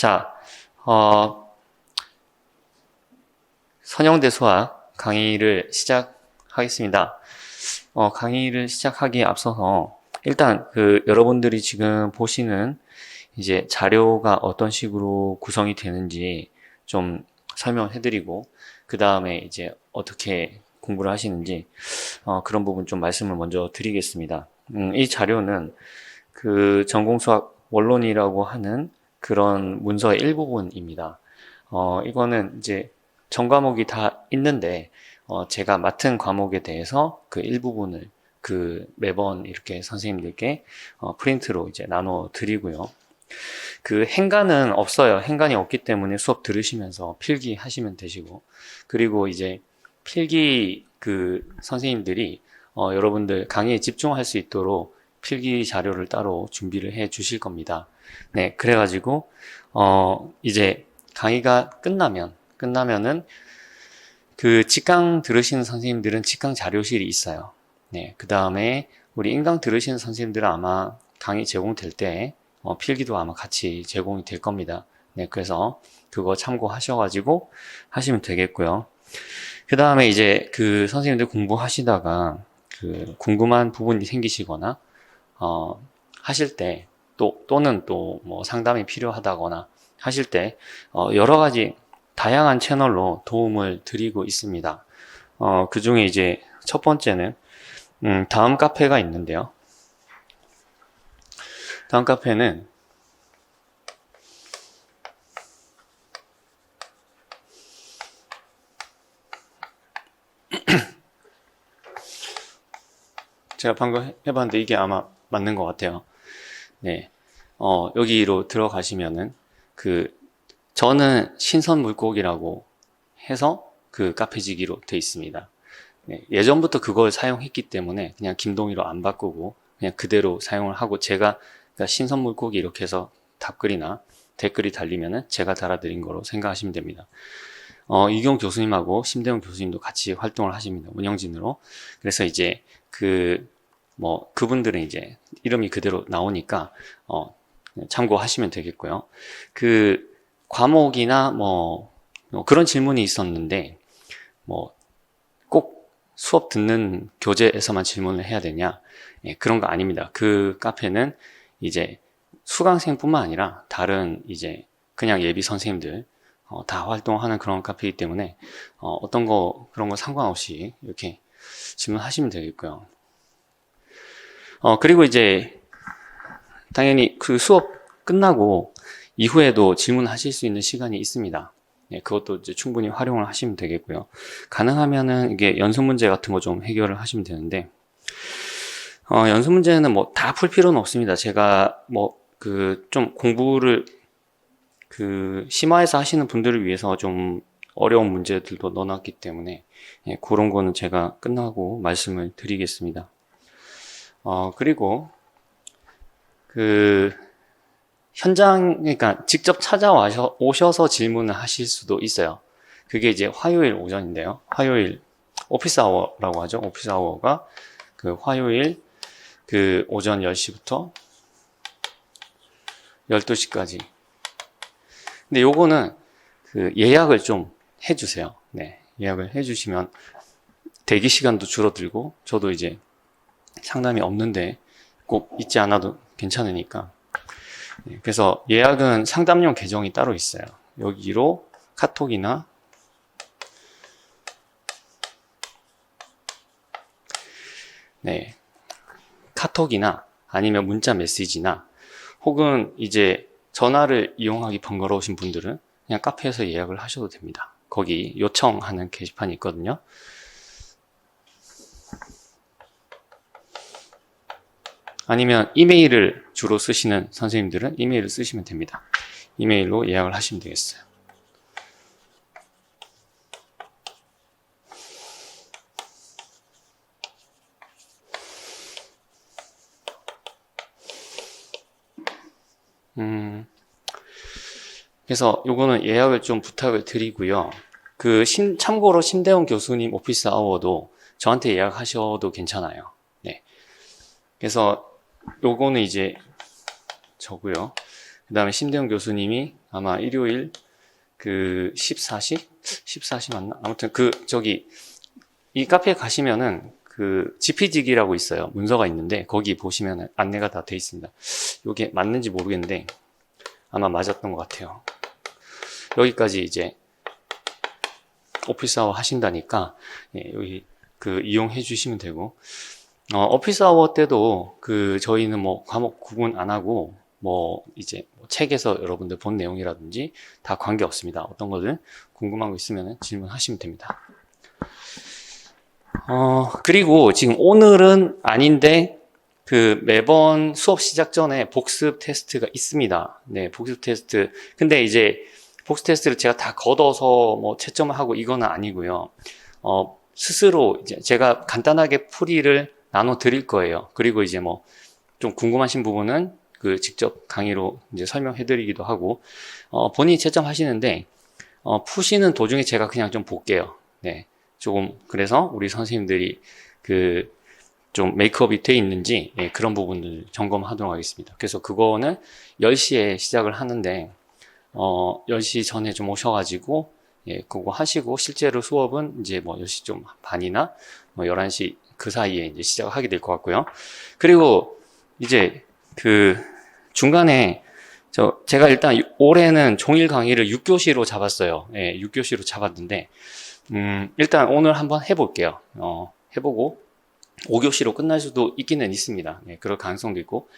자, 선형대 수학 강의를 시작하겠습니다. 강의를 시작하기에 앞서서 일단 여러분들이 지금 보시는 이제 자료가 어떤 식으로 구성이 되는지 좀 설명해드리고 그 다음에 이제 어떻게 공부를 하시는지 그런 부분 좀 말씀을 먼저 드리겠습니다. 이 자료는 전공수학 원론이라고 하는 그런 문서의 일부분입니다. 이거는 이제 전 과목이 다 있는데 제가 맡은 과목에 대해서 그 일부분을 매번 이렇게 선생님들께 프린트로 이제 나눠 드리고요. 행간은 없어요. 행간이 없기 때문에 수업 들으시면서 필기 하시면 되시고, 그리고 이제 필기 선생님들이 여러분들 강의에 집중할 수 있도록 필기 자료를 따로 준비를 해 주실 겁니다. 네, 그래가지고 이제 강의가 끝나면은 직강 들으시는 선생님들은 직강 자료실이 있어요. 네, 그 다음에 우리 인강 들으시는 선생님들은 아마 강의 제공될 때 필기도 아마 같이 제공이 될 겁니다. 네, 그래서 그거 참고하셔가지고 하시면 되겠고요. 그 다음에 이제 선생님들 공부하시다가 궁금한 부분이 생기시거나 하실 때 또는 또 뭐 상담이 필요하다거나 하실 때 여러 가지 다양한 채널로 도움을 드리고 있습니다. 그 중에 이제 첫 번째는 다음 카페가 있는데요. 다음 카페는 제가 방금 해봤는데 이게 아마 맞는 것 같아요. 네, 여기로 들어가시면은 저는 신선 물고기라고 해서 카페지기로 돼 있습니다. 네, 예전부터 그걸 사용했기 때문에 그냥 김동희로 안 바꾸고 그냥 그대로 사용을 하고 제가 신선 물고기 이렇게 해서 답글이나 댓글이 달리면은 제가 달아드린 거로 생각하시면 됩니다. 이경 교수님하고 심대훈 교수님도 같이 활동을 하십니다. 운영진으로. 그래서 이제 그분들은 이제 이름이 그대로 나오니까 참고하시면 되겠고요. 과목이나 그런 질문이 있었는데 꼭 수업 듣는 교재에서만 질문을 해야 되냐? 예, 그런 거 아닙니다. 카페는 이제 수강생뿐만 아니라 다른 이제 그냥 예비 선생님들 다 활동하는 그런 카페이기 때문에 그런 거 상관없이 이렇게 질문하시면 되겠고요. 그리고 이제 당연히 수업 끝나고 이후에도 질문하실 수 있는 시간이 있습니다. 네, 그것도 이제 충분히 활용을 하시면 되겠고요. 가능하면은 이게 연습 문제 같은 거 좀 해결을 하시면 되는데, 연습 문제는 다 풀 필요는 없습니다. 제가 좀 공부를 심화해서 하시는 분들을 위해서 좀 어려운 문제들도 넣어놨기 때문에, 예, 그런 거는 제가 끝나고 말씀을 드리겠습니다. 그리고 그러니까 직접 오셔서 질문을 하실 수도 있어요. 그게 이제 화요일 오전인데요. 화요일 오피스 아워라고 하죠. 오피스 아워가 화요일 오전 10시부터 12시까지. 근데 요거는 예약을 좀 해주세요. 네, 예약을 해주시면 대기 시간도 줄어들고 저도 이제 상담이 없는데 꼭 있지 않아도 괜찮으니까. 네, 그래서 예약은 상담용 계정이 따로 있어요. 여기로 카톡이나 네, 카톡이나 아니면 문자 메시지나 혹은 이제 전화를 이용하기 번거로우신 분들은 그냥 카페에서 예약을 하셔도 됩니다. 거기 요청하는 게시판이 있거든요. 아니면 이메일을 주로 쓰시는 선생님들은 이메일을 쓰시면 됩니다. 이메일로 예약을 하시면 되겠어요. 그래서 요거는 예약을 좀 부탁을 드리고요. 참고로 심대훈 교수님 오피스 아워도 저한테 예약하셔도 괜찮아요. 네. 그래서 요거는 이제 저고요. 그 다음에 심대영 교수님이 아마 일요일 그 14시 맞나? 아무튼 이 카페에 가시면은 그 GP직이라고 있어요. 문서가 있는데 거기 보시면 안내가 다 돼 있습니다. 이게 맞는지 모르겠는데 아마 맞았던 것 같아요. 여기까지 이제 오피스 아워 하신다니까 여기 그 이용해 주시면 되고 오피스 아워 때도 저희는 뭐 과목 구분 안 하고 이제 책에서 여러분들 본 내용이라든지 다 관계 없습니다. 어떤 거든 궁금한 거 있으면 질문하시면 됩니다. 그리고 지금 오늘은 아닌데 매번 수업 시작 전에 복습 테스트가 있습니다. 네, 복습 테스트. 근데 이제 복습 테스트를 제가 다 걷어서 채점을 하고 이거는 아니고요. 스스로 이제 제가 간단하게 풀이를 나눠 드릴 거예요. 그리고 이제 좀 궁금하신 부분은 직접 강의로 이제 설명해 드리기도 하고, 본인이 채점하시는데, 푸시는 도중에 제가 그냥 좀 볼게요. 네. 조금, 그래서 우리 선생님들이 좀 메이크업이 돼 있는지, 그런 부분들 점검하도록 하겠습니다. 그래서 그거는 10시에 시작을 하는데, 10시 전에 좀 오셔가지고, 그거 하시고, 실제로 수업은 이제 10시 좀 반이나 11시 그 사이에 이제 시작을 하게 될 것 같고요. 그리고 이제 중간에 제가 일단 올해는 종일 강의를 6교시로 잡았어요. 6교시로 잡았는데, 일단 오늘 한번 해볼게요. 해보고, 5교시로 끝날 수도 있기는 있습니다. 그럴 가능성도 있고,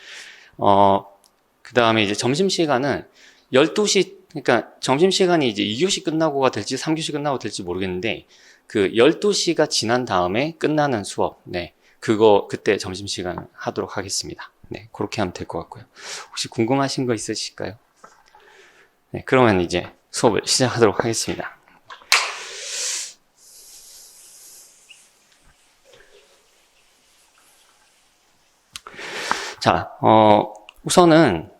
그 다음에 이제 점심시간은 12시, 그러니까 점심시간이 이제 2교시 끝나고가 될지 3교시 끝나고 될지 모르겠는데, 12시가 지난 다음에 끝나는 수업, 그때 점심시간 하도록 하겠습니다. 네, 그렇게 하면 될 것 같고요. 혹시 궁금하신 거 있으실까요? 네, 그러면 이제 수업을 시작하도록 하겠습니다. 자, 우선은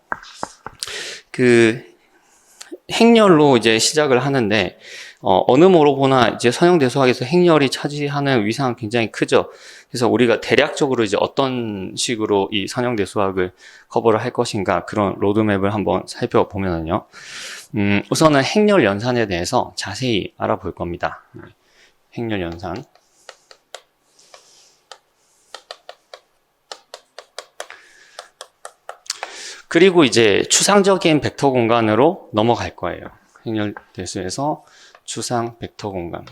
행렬로 이제 시작을 하는데, 어느 모로 보나 이제 선형대수학에서 행렬이 차지하는 위상은 굉장히 크죠. 그래서 우리가 대략적으로 이제 어떤 식으로 이 선형대수학을 커버를 할 것인가 그런 로드맵을 한번 살펴보면은요. 우선은 행렬 연산에 대해서 자세히 알아볼 겁니다. 행렬 연산. 그리고 이제 추상적인 벡터 공간으로 넘어갈 거예요. 행렬 대수에서 추상 벡터 공간.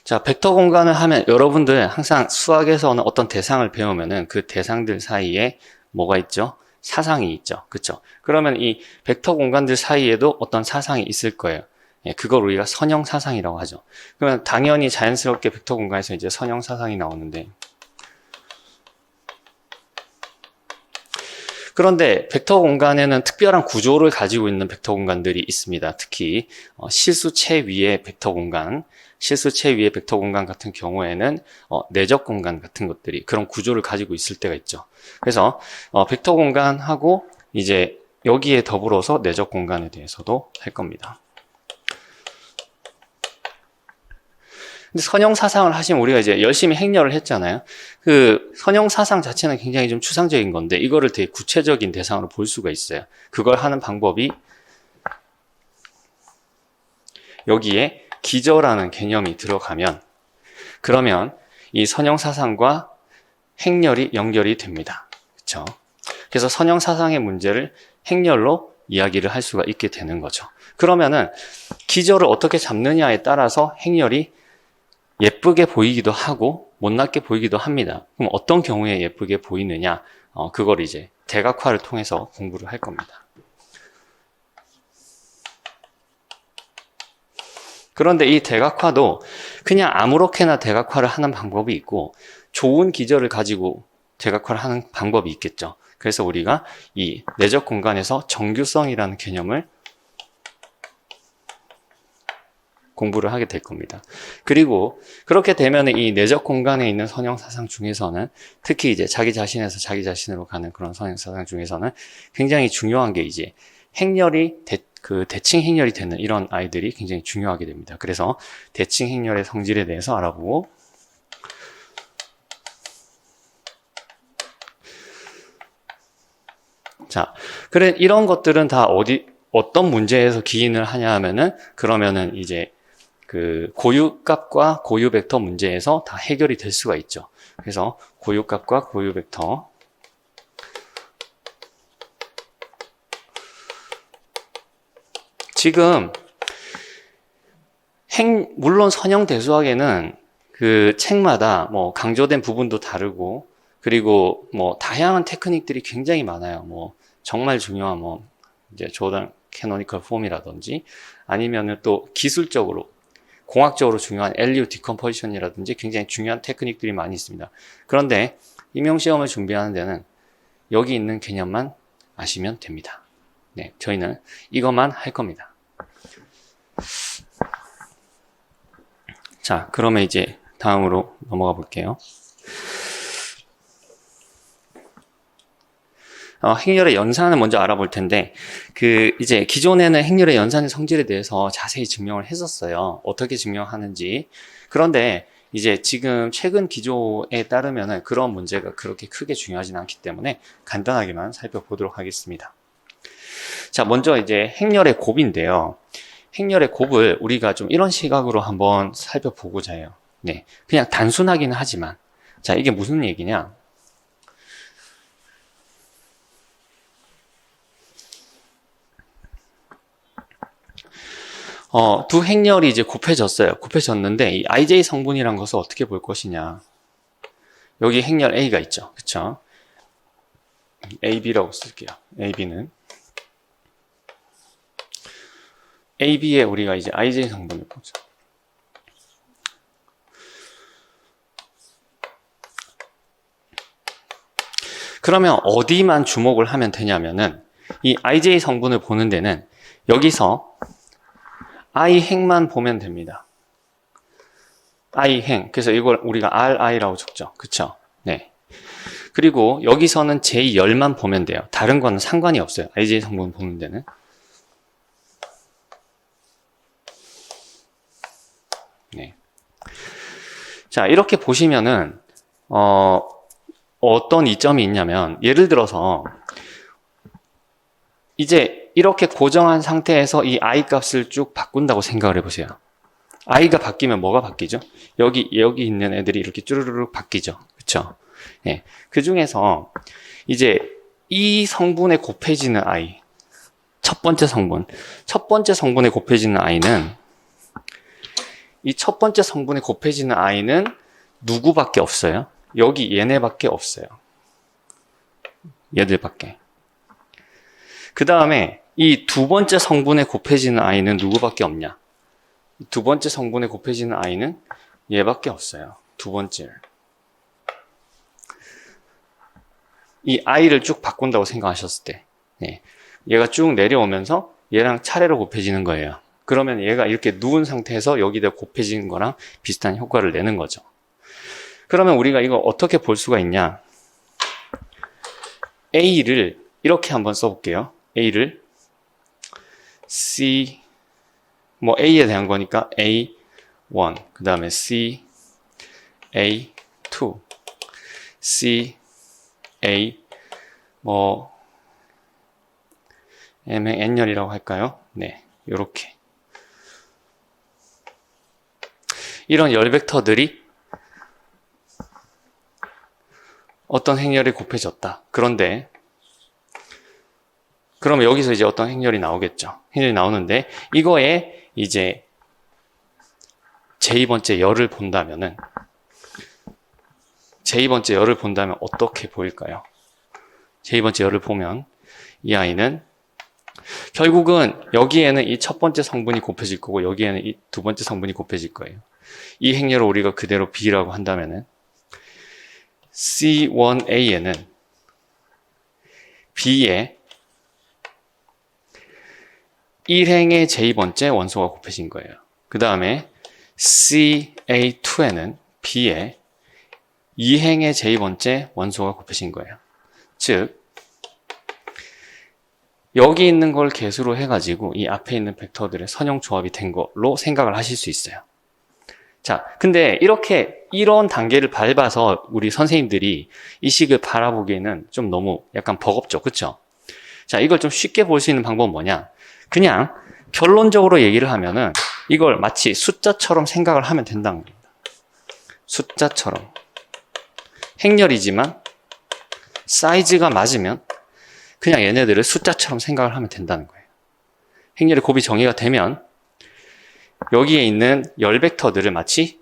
자, 벡터 공간을 하면 여러분들 항상 수학에서는 어떤 대상을 배우면은 그 대상들 사이에 뭐가 있죠? 사상이 있죠. 그쵸? 그러면 이 벡터 공간들 사이에도 어떤 사상이 있을 거예요. 그걸 우리가 선형 사상이라고 하죠. 그러면 당연히 자연스럽게 벡터 공간에서 이제 선형 사상이 나오는데, 그런데 벡터 공간에는 특별한 구조를 가지고 있는 벡터 공간들이 있습니다. 특히 실수체 위의 벡터 공간, 실수체 위의 벡터 공간 같은 경우에는 내적 공간 같은 것들이 그런 구조를 가지고 있을 때가 있죠. 그래서 벡터 공간하고 이제 여기에 더불어서 내적 공간에 대해서도 할 겁니다. 근데 선형 사상을 하시면 우리가 이제 열심히 행렬을 했잖아요. 선형 사상 자체는 굉장히 좀 추상적인 건데 이거를 되게 구체적인 대상으로 볼 수가 있어요. 그걸 하는 방법이 여기에 기저라는 개념이 들어가면 그러면 이 선형 사상과 행렬이 연결이 됩니다. 그렇죠? 그래서 선형 사상의 문제를 행렬로 이야기를 할 수가 있게 되는 거죠. 그러면은 기저를 어떻게 잡느냐에 따라서 행렬이 예쁘게 보이기도 하고 못났게 보이기도 합니다. 그럼 어떤 경우에 예쁘게 보이느냐? 그걸 이제 대각화를 통해서 공부를 할 겁니다. 그런데 이 대각화도 그냥 아무렇게나 대각화를 하는 방법이 있고 좋은 기저를 가지고 대각화를 하는 방법이 있겠죠. 그래서 우리가 이 내적 공간에서 정규성이라는 개념을 공부를 하게 될 겁니다. 그리고 그렇게 되면 이 내적 공간에 있는 선형 사상 중에서는 특히 이제 자기 자신에서 자기 자신으로 가는 그런 선형 사상 중에서는 굉장히 중요한 게 이제 행렬이 대칭 행렬이 되는 이런 아이들이 굉장히 중요하게 됩니다. 그래서 대칭 행렬의 성질에 대해서 알아보고 자, 그래, 이런 것들은 다 어떤 문제에서 기인을 하냐 하면은, 그러면은 이제 그 고유값과 고유 벡터 문제에서 다 해결이 될 수가 있죠. 그래서 고유값과 고유 벡터. 지금 물론 선형 대수학에는 그 책마다 뭐 강조된 부분도 다르고, 그리고 뭐 다양한 테크닉들이 굉장히 많아요. 뭐 정말 중요한 뭐 이제 조던 캐노니컬 폼이라든지, 아니면은 또 기술적으로 공학적으로 중요한 LU 디컴포지션이라든지 굉장히 중요한 테크닉들이 많이 있습니다. 그런데 임용시험을 준비하는 데는 여기 있는 개념만 아시면 됩니다. 네, 저희는 이것만 할 겁니다. 자, 그러면 이제 다음으로 넘어가 볼게요. 행렬의 연산을 먼저 알아볼 텐데, 이제 기존에는 행렬의 연산의 성질에 대해서 자세히 증명을 했었어요. 어떻게 증명하는지. 그런데 이제 지금 최근 기조에 따르면은 그런 문제가 그렇게 크게 중요하진 않기 때문에 간단하게만 살펴보도록 하겠습니다. 자, 먼저 이제 행렬의 곱인데요. 행렬의 곱을 우리가 좀 이런 시각으로 한번 살펴보고자 해요. 네. 그냥 단순하기는 하지만. 자, 이게 무슨 얘기냐? 두 행렬이 이제 곱해졌어요. 곱해졌는데, 이 IJ 성분이란 것을 어떻게 볼 것이냐. 여기 행렬 A가 있죠. 그쵸? AB라고 쓸게요. AB는. AB에 우리가 이제 IJ 성분을 보죠. 그러면 어디만 주목을 하면 되냐면은, 이 IJ 성분을 보는 데는 여기서 I 행만 보면 됩니다. I 행. 그래서 이걸 우리가 RI라고 적죠. 그쵸? 네. 그리고 여기서는 J 열만 보면 돼요. 다른 거는 상관이 없어요. IJ 성분 보는 데는. 네. 자, 이렇게 보시면은, 어떤 이점이 있냐면, 예를 들어서, 이제 이렇게 고정한 상태에서 이 I 값을 쭉 바꾼다고 생각을 해보세요. I가 바뀌면 뭐가 바뀌죠? 여기 있는 애들이 이렇게 쭈르르륵 바뀌죠. 그쵸? 예. 그 중에서 이제 이 성분에 곱해지는 I, 첫 번째 성분에 곱해지는 I는, 이 첫 번째 성분에 곱해지는 I는 누구밖에 없어요? 여기 얘네밖에 없어요. 얘들밖에. 그 다음에 이 두 번째 성분에 곱해지는 I는 누구밖에 없냐? 두 번째 성분에 곱해지는 I는 얘밖에 없어요. 두 번째. 이 I를 쭉 바꾼다고 생각하셨을 때, 네. 얘가 쭉 내려오면서 얘랑 차례로 곱해지는 거예요. 그러면 얘가 이렇게 누운 상태에서 여기다 곱해지는 거랑 비슷한 효과를 내는 거죠. 그러면 우리가 이거 어떻게 볼 수가 있냐? A를 이렇게 한번 써볼게요. A를 C, 뭐 A에 대한 거니까 A1, 그 다음에 C, A2, C, A, 뭐 N열이라고 할까요? 네, 요렇게. 이런 열 벡터들이 어떤 행렬이 곱해졌다. 그런데 그러면 여기서 이제 어떤 행렬이 나오겠죠. 행렬이 나오는데 이거에 이제 제2번째 열을 본다면은 어떻게 보일까요? 제2번째 열을 보면 이 아이는 결국은 여기에는 이 첫 번째 성분이 곱해질 거고 여기에는 이 두 번째 성분이 곱해질 거예요. 이 행렬을 우리가 그대로 B라고 한다면은 C1A에는 B에 1행의 제2번째 원소가 곱해진 거예요. 그 다음에 CA2에는 B에 2행의 제2번째 원소가 곱해진 거예요. 즉 여기 있는 걸 개수로 해가지고 이 앞에 있는 벡터들의 선형 조합이 된 걸로 생각을 하실 수 있어요. 자, 근데 이런 단계를 밟아서 우리 선생님들이 이 식을 바라보기에는 좀 너무 약간 버겁죠. 그쵸? 자, 이걸 좀 쉽게 볼 수 있는 방법은 뭐냐? 그냥 결론적으로 얘기를 하면은 이걸 마치 숫자처럼 생각을 하면 된다는 겁니다. 숫자처럼. 행렬이지만 사이즈가 맞으면 그냥 얘네들을 숫자처럼 생각을 하면 된다는 거예요. 행렬의 곱이 정의가 되면 여기에 있는 열 벡터들을 마치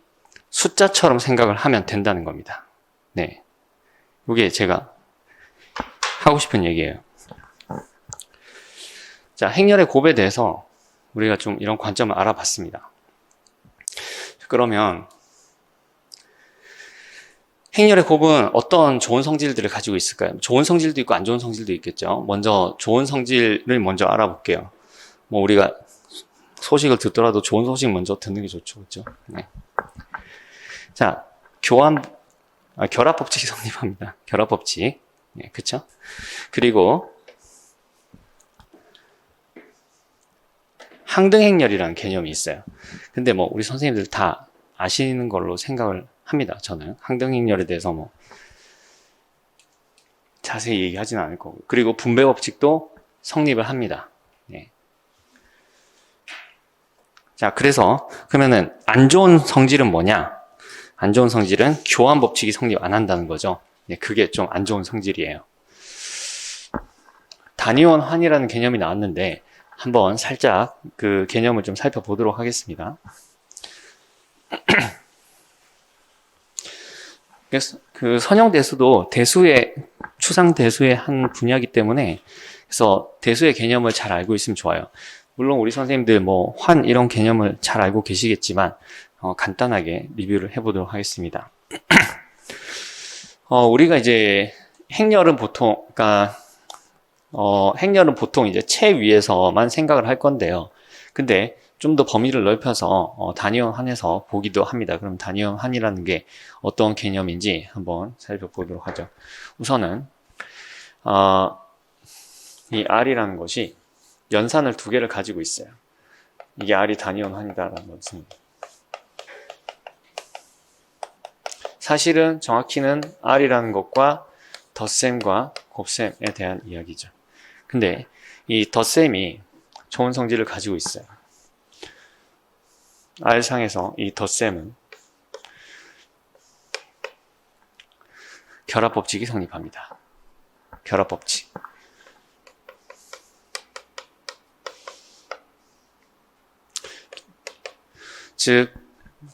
숫자처럼 생각을 하면 된다는 겁니다. 네. 이게 제가 하고 싶은 얘기예요. 자, 행렬의 곱에 대해서 우리가 좀 이런 관점을 알아봤습니다. 그러면 행렬의 곱은 어떤 좋은 성질들을 가지고 있을까요? 좋은 성질도 있고 안 좋은 성질도 있겠죠. 먼저 좋은 성질을 먼저 알아볼게요. 뭐 우리가 소식을 듣더라도 좋은 소식 먼저 듣는 게 좋죠. 그렇죠? 네. 자, 결합 법칙이 성립합니다. 결합 법칙. 네, 그렇죠? 그리고 항등행렬이라는 개념이 있어요. 근데 뭐 우리 선생님들 다 아시는 걸로 생각을 합니다. 저는 항등행렬에 대해서 뭐 자세히 얘기하지는 않을 거고. 그리고 분배 법칙도 성립을 합니다. 네. 자, 그래서 그러면은 안 좋은 성질은 뭐냐? 안 좋은 성질은 교환 법칙이 성립 안 한다는 거죠. 네, 그게 좀 안 좋은 성질이에요. 단위원 환이라는 개념이 나왔는데 한번 살짝 그 개념을 좀 살펴보도록 하겠습니다. 그래서 그 선형대수도 추상대수의 한 분야이기 때문에 그래서 대수의 개념을 잘 알고 있으면 좋아요. 물론 우리 선생님들 뭐 환 이런 개념을 잘 알고 계시겠지만 간단하게 리뷰를 해보도록 하겠습니다. 우리가 이제 행렬은 보통 이제 채 위에서만 생각을 할 건데요. 근데 좀 더 범위를 넓혀서 단위원 환에서 보기도 합니다. 그럼 단위원 환이라는 게 어떤 개념인지 한번 살펴보도록 하죠. 우선은 이 R이라는 것이 연산을 두 개를 가지고 있어요. 이게 R이 단위원 환이다라는 것은 사실은 정확히는 R이라는 것과 덧셈과 곱셈에 대한 이야기죠. 근데 이 덧셈이 좋은 성질을 가지고 있어요. R상에서 이 덧셈은 결합법칙이 성립합니다. 결합법칙. 즉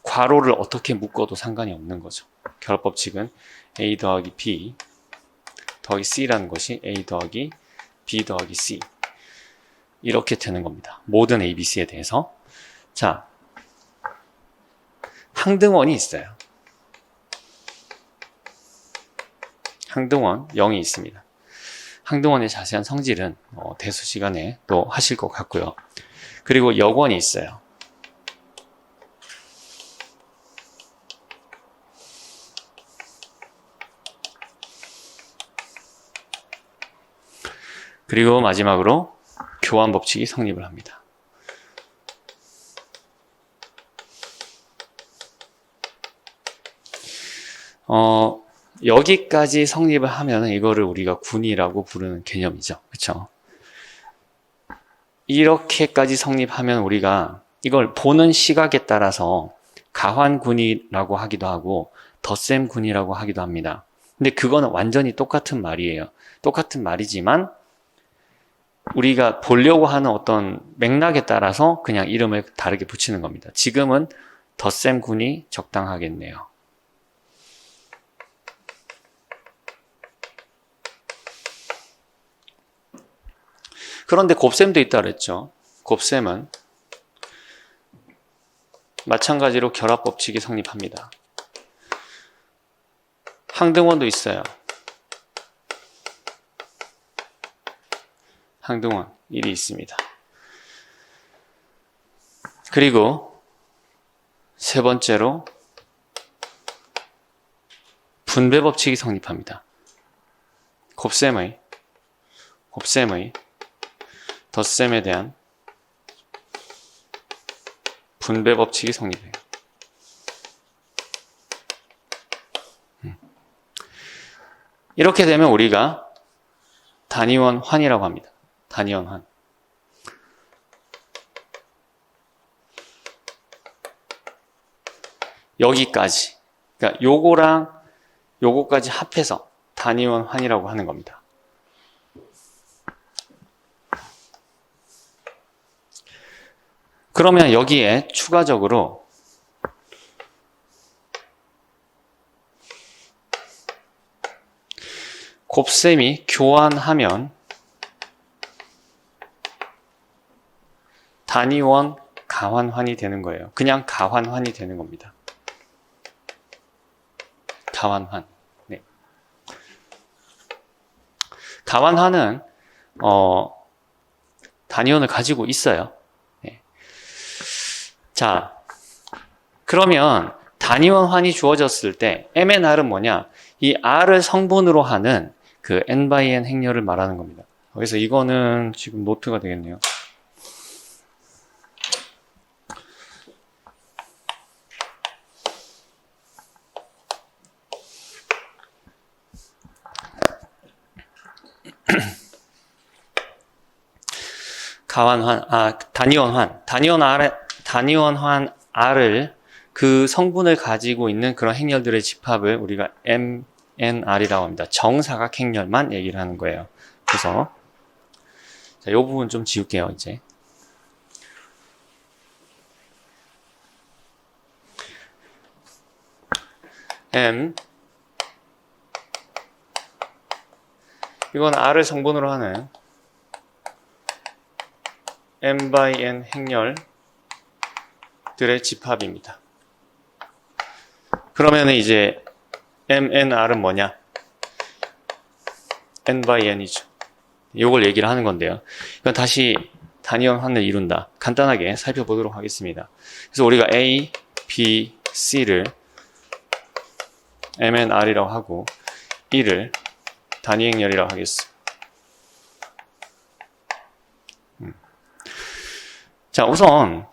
괄호를 어떻게 묶어도 상관이 없는 거죠. 결합법칙은 A 더하기 B 더하기 C라는 것이 A 더하기 B 더하기 C 이렇게 되는 겁니다. 모든 A, B, C에 대해서. 자, 항등원이 있어요. 항등원 0이 있습니다. 항등원의 자세한 성질은 대수 시간에 또 하실 것 같고요. 그리고 역원이 있어요. 그리고 마지막으로 교환 법칙이 성립을 합니다. 여기까지 성립을 하면 이거를 우리가 군이라고 부르는 개념이죠. 그렇죠? 이렇게까지 성립하면 우리가 이걸 보는 시각에 따라서 가환군이라고 하기도 하고 덧셈군이라고 하기도 합니다. 근데 그거는 완전히 똑같은 말이에요. 똑같은 말이지만 우리가 보려고 하는 어떤 맥락에 따라서 그냥 이름을 다르게 붙이는 겁니다. 지금은 덧셈군이 적당하겠네요. 그런데 곱셈도 있다 그랬죠. 곱셈은 마찬가지로 결합법칙이 성립합니다. 항등원도 있어요. 항등원 1이 있습니다. 그리고 세 번째로 분배법칙이 성립합니다. 곱셈의 덧셈에 대한 분배법칙이 성립해요. 이렇게 되면 우리가 단위원 환이라고 합니다. 단위원 환. 여기까지. 그러니까 요거랑 요거까지 합해서 단위원 환이라고 하는 겁니다. 그러면 여기에 추가적으로 곱셈이 교환하면 단위원 가환환이 되는 거예요. 그냥 가환환이 되는 겁니다. 가환환. 네. 가환환은 단위원을 가지고 있어요. 네. 자, 그러면 단위원 환이 주어졌을 때 MNR은 뭐냐? 이 R을 성분으로 하는 그 N by N 행렬을 말하는 겁니다. 그래서 이거는 지금 노트가 되겠네요. 단위원 환 R을 그 성분을 가지고 있는 그런 행렬들의 집합을 우리가 MNR이라고 합니다. 정사각 행렬만 얘기를 하는 거예요. 그래서 자, 이 부분 좀 지울게요, 이제. 이건 R을 성분으로 하는 M by N 행렬들의 집합입니다. 그러면 이제 MNR은 뭐냐? N by N이죠. 이걸 얘기를 하는 건데요. 이건 다시 단위원 환을 이룬다. 간단하게 살펴보도록 하겠습니다. 그래서 우리가 A, B, C를 MNR이라고 하고 E를 단위행렬이라고 하겠습니다. 자, 우선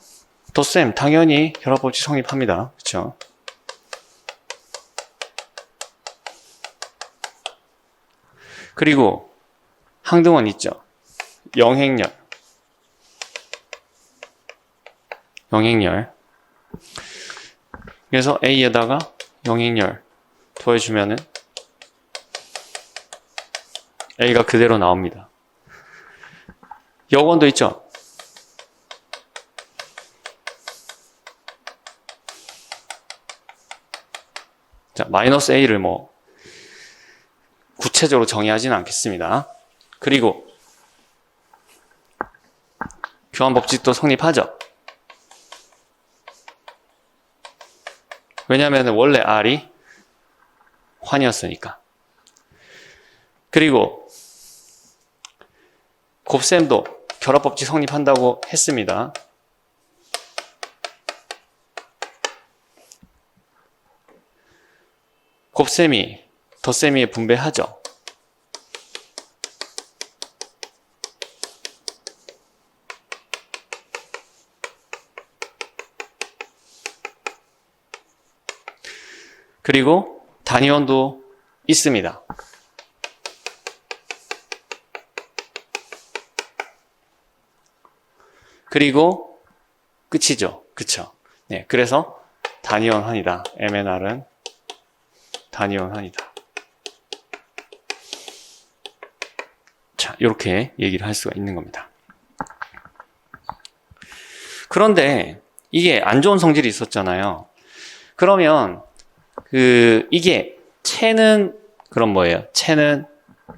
덧셈 당연히 결합법칙 성립합니다. 그렇죠? 그리고 항등원 있죠. 영행렬. 그래서 A에다가 영행렬 더해주면은 A가 그대로 나옵니다. 여건도 있죠. 자, 마이너스 A를 뭐 구체적으로 정의하지는 않겠습니다. 그리고 교환법칙도 성립하죠. 왜냐하면 원래 R이 환이었으니까. 그리고 곱셈도 결합법칙 성립한다고 했습니다. 곱셈이 덧셈이에 분배하죠. 그리고 단위원도 있습니다. 그리고 끝이죠. 그쵸? 네, 그래서 단위원 환이다. MNR은 단위원 환이다. 자, 이렇게 얘기를 할 수가 있는 겁니다. 그런데 이게 안 좋은 성질이 있었잖아요. 그러면 이게 채는 그럼 뭐예요? 채는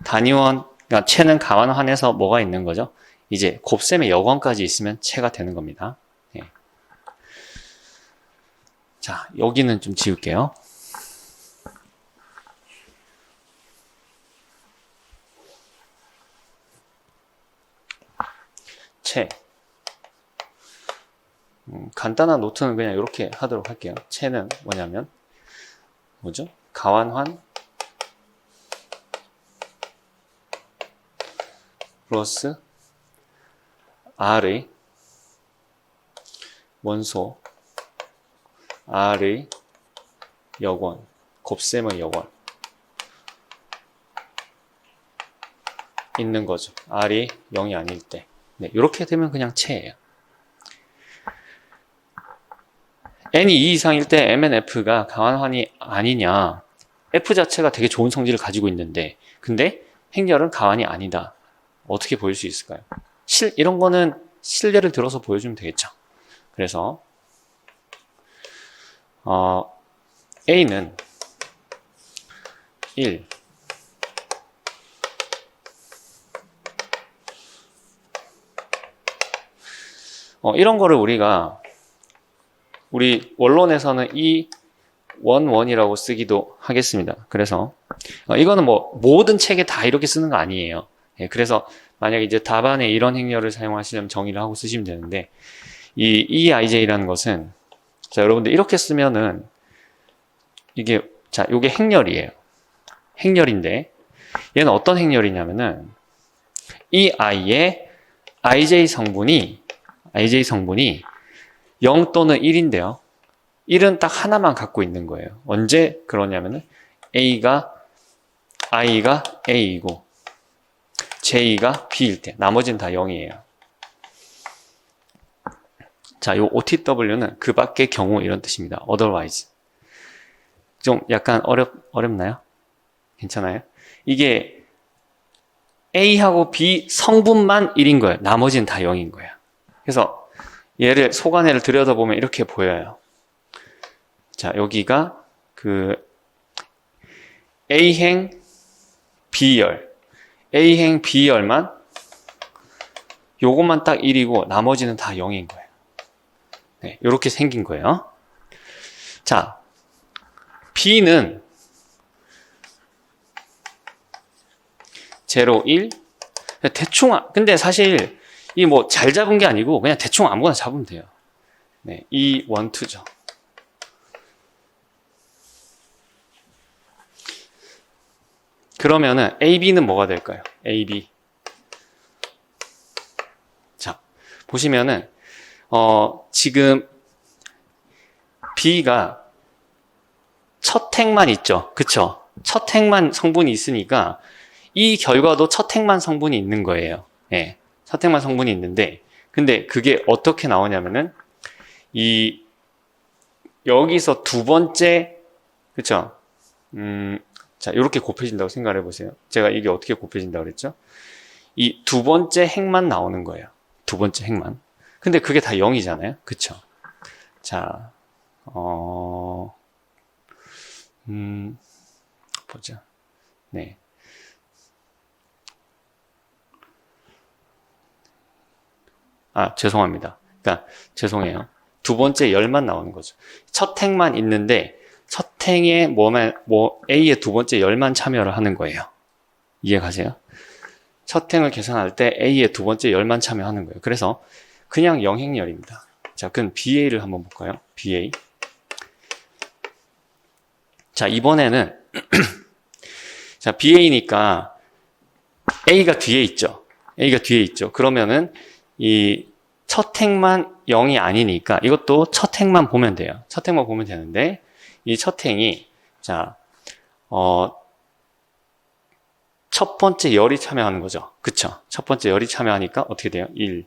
단위원, 그러니까 채는 가환환해서 뭐가 있는 거죠? 이제 곱셈의 여건까지 있으면 채가 되는 겁니다. 네. 자, 여기는 좀 지울게요. 채. 간단한 노트는 그냥 이렇게 하도록 할게요. 채는 뭐냐면 뭐죠? 가환환 플러스 R의 원소 R의 여권, 곱셈의 여권 있는 거죠. R이 0이 아닐 때. 네, 이렇게 되면 그냥 채예요. n이 2 이상일 때 MNF가 강한 환이 아니냐. F 자체가 되게 좋은 성질을 가지고 있는데, 근데 행렬은 가환이 아니다. 어떻게 보일 수 있을까요? 이런 거는 실례를 들어서 보여주면 되겠죠. 그래서 A는 1, 이런 거를 우리 원론에서는 E11이라고 쓰기도 하겠습니다. 그래서 이거는 뭐 모든 책에 다 이렇게 쓰는 거 아니에요. 예, 그래서 만약에 이제 답안에 이런 행렬을 사용하시려면 정의를 하고 쓰시면 되는데, 이 EIJ라는 것은, 자, 여러분들 이렇게 쓰면은 이게, 자, 요게 행렬이에요. 행렬인데, 얘는 어떤 행렬이냐면은 이 I의 IJ 성분이 0 또는 1인데요. 1은 딱 하나만 갖고 있는 거예요. 언제 그러냐면은 I가 A이고 J가 B일 때, 나머지는 다 0이에요. 자, 요 OTW는 그 밖의 경우 이런 뜻입니다. otherwise. 좀 약간 어렵나요? 괜찮아요? 이게 A하고 B 성분만 1인 거예요. 나머지는 다 0인 거예요. 그래서 얘를 소관회를 들여다보면 이렇게 보여요. 자, 여기가 그 A행 B열만 요것만 딱 1이고 나머지는 다 0인 거예요. 네, 이렇게 생긴 거예요. 자, B는 0, 1 대충, 근데 사실 이 뭐 잘 잡은 게 아니고 그냥 대충 아무거나 잡으면 돼요. 네, E, 1, 2죠. 그러면은 AB는 뭐가 될까요? AB. 자, 보시면은 지금 B가 첫 행만 있죠. 그쵸? 첫 행만 성분이 있으니까 이 결과도 첫 행만 성분이 있는 거예요. 예. 첫 행만 성분이 있는데, 근데 그게 어떻게 나오냐면은 여기서 두 번째, 그쵸? 자, 이렇게 곱해진다고 생각을 해보세요. 제가 이게 어떻게 곱해진다고 그랬죠? 이 두 번째 행만 나오는 거예요. 두 번째 행만. 근데 그게 다 0이잖아요. 그쵸? 자, 보자. 네. 죄송합니다. 그러니까, 죄송해요. 두 번째 열만 나오는 거죠. 첫 행만 있는데, 첫 행에 A의 두 번째 열만 참여를 하는 거예요. 이해가세요? 첫 행을 계산할 때 A의 두 번째 열만 참여하는 거예요. 그래서 그냥 영행열입니다. 자, 그럼 BA를 한번 볼까요? BA. 자, 이번에는 자, BA니까 A가 뒤에 있죠. 그러면은 이 첫 행만 0이 아니니까 이것도 첫 행만 보면 돼요. 첫 행만 보면 되는데 이 첫 행이 자, 첫 번째 열이 참여하는 거죠. 그쵸? 첫 번째 열이 참여하니까 어떻게 돼요? 1.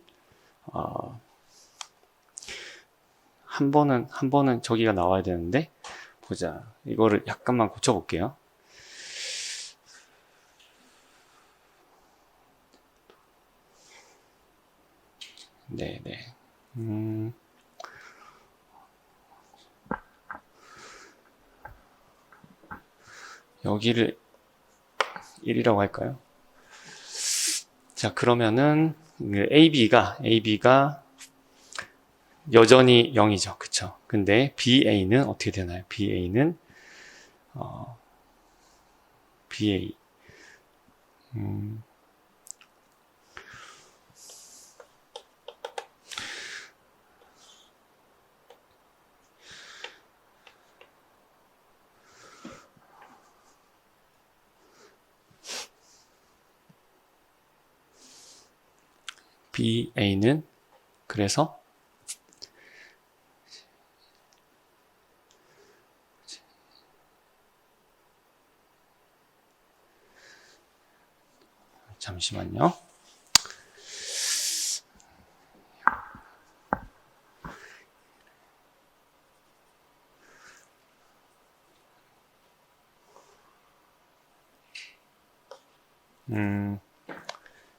한 번은 저기가 나와야 되는데, 보자. 이거를 약간만 고쳐볼게요. 네네. 여기를 1이라고 할까요? 자, 그러면은 AB가 여전히 0이죠. 그쵸? 근데 BA는 어떻게 되나요? BA는 BA BA는 그래서 잠시만요.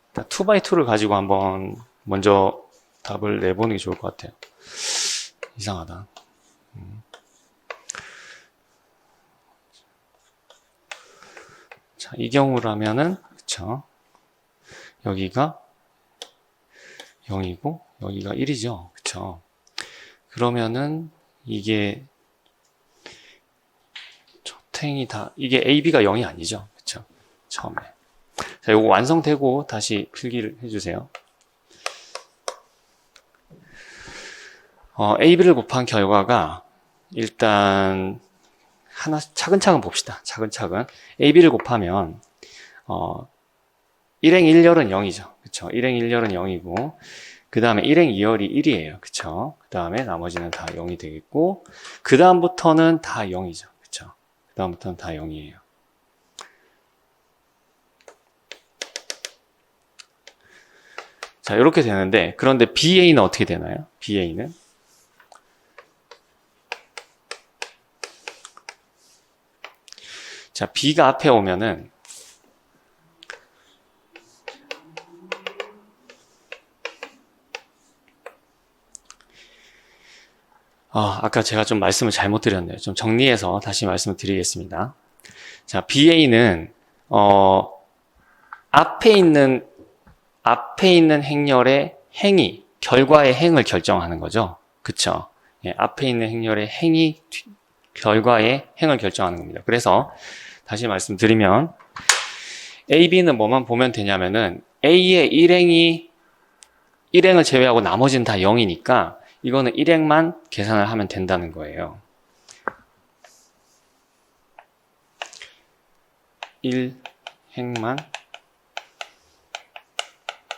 일단 2x2를 가지고 한번 먼저 답을 내보는 게 좋을 것 같아요. 이상하다. 자, 이 경우라면은, 그쵸. 여기가 0이고, 여기가 1이죠. 그쵸. 그러면은, 이게, 초탱이 다, 이게 AB가 0이 아니죠. 그쵸. 처음에. 자, 요거 완성되고 다시 필기를 해주세요. AB를 곱한 결과가 일단 하나 차근차근 봅시다. 차근차근. AB를 곱하면 1행 1열은 0이죠. 그쵸? 1행 1열은 0이고 그 다음에 1행 2열이 1이에요. 그쵸? 그 다음에 나머지는 다 0이 되겠고 그 다음부터는 다 0이죠. 그쵸? 그 다음부터는 다 0이에요. 자, 이렇게 되는데 그런데 BA는 어떻게 되나요? BA는 자, B가 앞에 오면은 아까 제가 좀 말씀을 잘못 드렸네요. 좀 정리해서 다시 말씀을 드리겠습니다. 자, BA는 앞에 있는 행렬의 행이 결과의 행을 결정하는 거죠. 그쵸? 예, 앞에 있는 행렬의 행이 결과의 행을 결정하는 겁니다. 그래서 다시 말씀드리면 AB는 뭐만 보면 되냐면은 A의 1행을 제외하고 나머지는 다 0이니까 이거는 1행만 계산을 하면 된다는 거예요. 1행만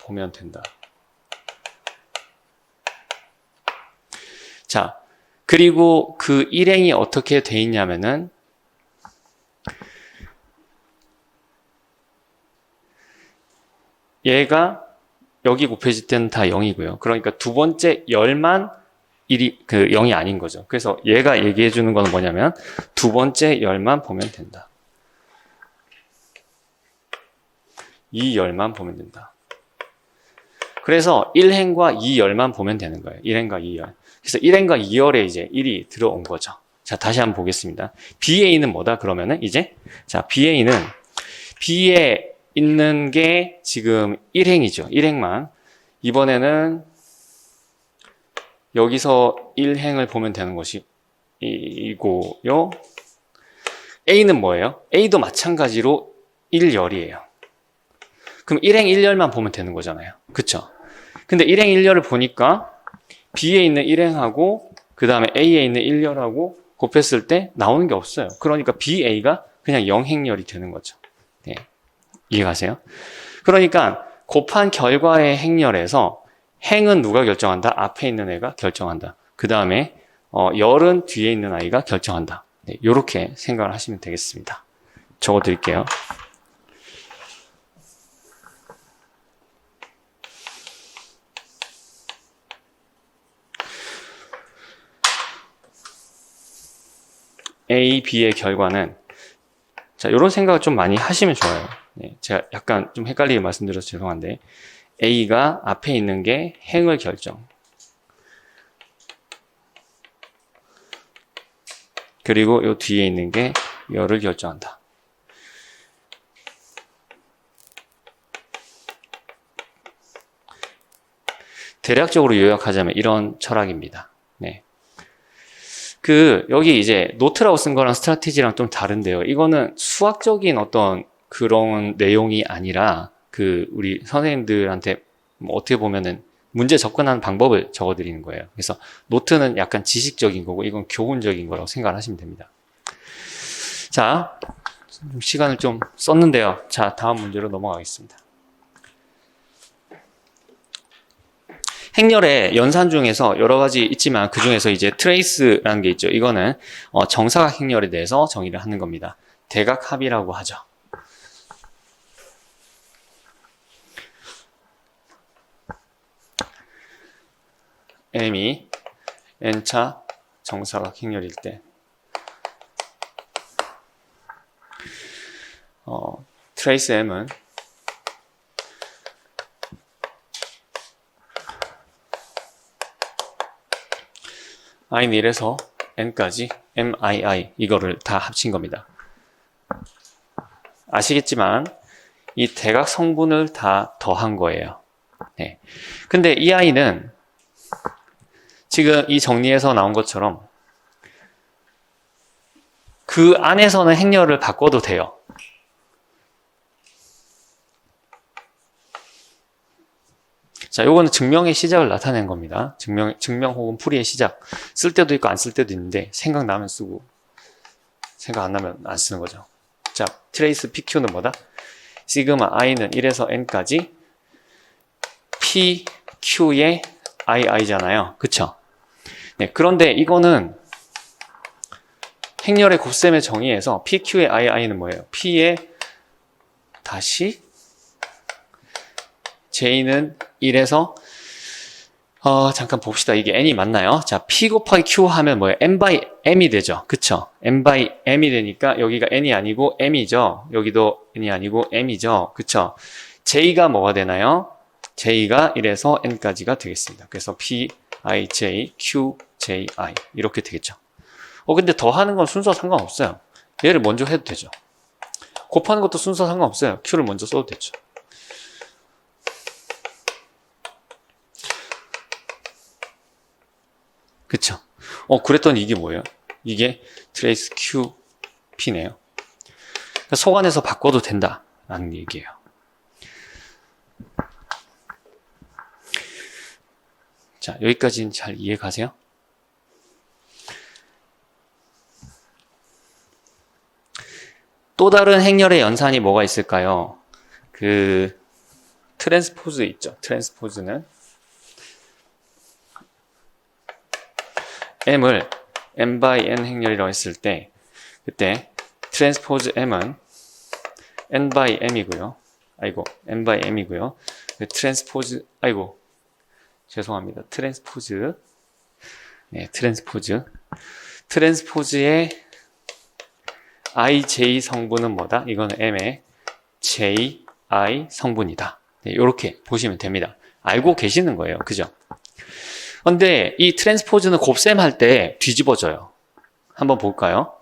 보면 된다. 자, 그리고 그 1행이 어떻게 돼 있냐면은 얘가 여기 곱해질 때는 다 0이고요. 그러니까 두 번째 열만 0이 아닌 거죠. 그래서 얘가 얘기해 주는 건 뭐냐면 두 번째 열만 보면 된다. 이 열만 보면 된다. 그래서 1행과 2열만 보면 되는 거예요. 1행과 2열. 그래서 1행과 2열에 이제 1이 들어온 거죠. 자, 다시 한번 보겠습니다. BA는 뭐다? 그러면은 이제 자, BA는 B에 있는 게 지금 1행이죠. 1행만. 이번에는 여기서 1행을 보면 되는 것이 이고요. A는 뭐예요? A도 마찬가지로 1열이에요. 그럼 1행 1열만 보면 되는 거잖아요. 그쵸? 근데 1행 1열을 보니까 B에 있는 1행하고 그 다음에 A에 있는 1열하고 곱했을 때 나오는 게 없어요. 그러니까 BA가 그냥 0행열이 되는 거죠. 네. 이해가세요? 그러니까 곱한 결과의 행렬에서 행은 누가 결정한다? 앞에 있는 애가 결정한다. 그 다음에 열은 뒤에 있는 아이가 결정한다. 네, 이렇게 생각을 하시면 되겠습니다. 적어드릴게요. A, B의 결과는 자, 이런 생각을 좀 많이 하시면 좋아요. 네, 제가 약간 좀 헷갈리게 말씀드려서 죄송한데 A가 앞에 있는 게 행을 결정 그리고 이 뒤에 있는 게 열을 결정한다. 대략적으로 요약하자면 이런 철학입니다. 네. 여기 이제 노트라고 쓴 거랑 스트라티지랑 좀 다른데요. 이거는 수학적인 어떤 그런 내용이 아니라 우리 선생님들한테 어떻게 보면은 문제 접근하는 방법을 적어드리는 거예요. 그래서 노트는 약간 지식적인 거고 이건 교훈적인 거라고 생각을 하시면 됩니다. 자, 시간을 좀 썼는데요. 자, 다음 문제로 넘어가겠습니다. 행렬의 연산 중에서 여러 가지 있지만 그 중에서 이제 트레이스라는 게 있죠. 이거는 정사각 행렬에 대해서 정의를 하는 겁니다. 대각합이라고 하죠. m이 n차 정사각 행렬일 때 트레이스 m은 i는 1에서 n까지 mii 이거를 다 합친 겁니다. 아시겠지만 이 대각 성분을 다 더한 거예요. 네. 근데 이 i는 지금 이 정리에서 나온 것처럼 그 안에서는 행렬을 바꿔도 돼요. 자, 요거는 증명의 시작을 나타낸 겁니다. 증명 혹은 풀이의 시작. 쓸 때도 있고 안 쓸 때도 있는데 생각나면 쓰고 생각 안 나면 안 쓰는 거죠. 자, 트레이스 PQ는 뭐다? 시그마 i는 1에서 n까지 PQ의 ii잖아요. 그쵸? 네, 그런데 이거는 행렬의 곱셈의 정의에서 PQ의 ii는 뭐예요? P의 다시 J는 1에서 잠깐 봅시다. 이게 n이 맞나요? 자, P 곱하기 Q 하면 뭐예요? n by m이 되죠. 그쵸? n by m이 되니까 여기가 n이 아니고 m이죠. 여기도 n이 아니고 m이죠. 그쵸? J가 뭐가 되나요? J가 1에서 n까지가 되겠습니다. 그래서 P, I, J, Q, J, I 이렇게 되겠죠. 근데 더하는 건 순서 상관없어요. 얘를 먼저 해도 되죠. 곱하는 것도 순서 상관없어요. Q를 먼저 써도 되죠. 그쵸? 그랬더니 이게 뭐예요? 이게 트레이스 QP네요. 그러니까 속안에서 바꿔도 된다라는 얘기예요. 자, 여기까지는 잘 이해 가세요? 또 다른 행렬의 연산이 뭐가 있을까요? 그 트랜스포즈 있죠. 트랜스포즈는 m을 m by n 행렬이라고 했을 때 그때 트랜스포즈 m은 n by m이고요. n by m이고요. 트랜스포즈 죄송합니다. 트랜스포즈의 ij 성분은 뭐다? 이거는 m의 ji 성분이다. 네, 이렇게 보시면 됩니다. 알고 계시는 거예요. 그죠? 근데 이 트랜스포즈는 곱셈 할 때 뒤집어져요. 한번 볼까요?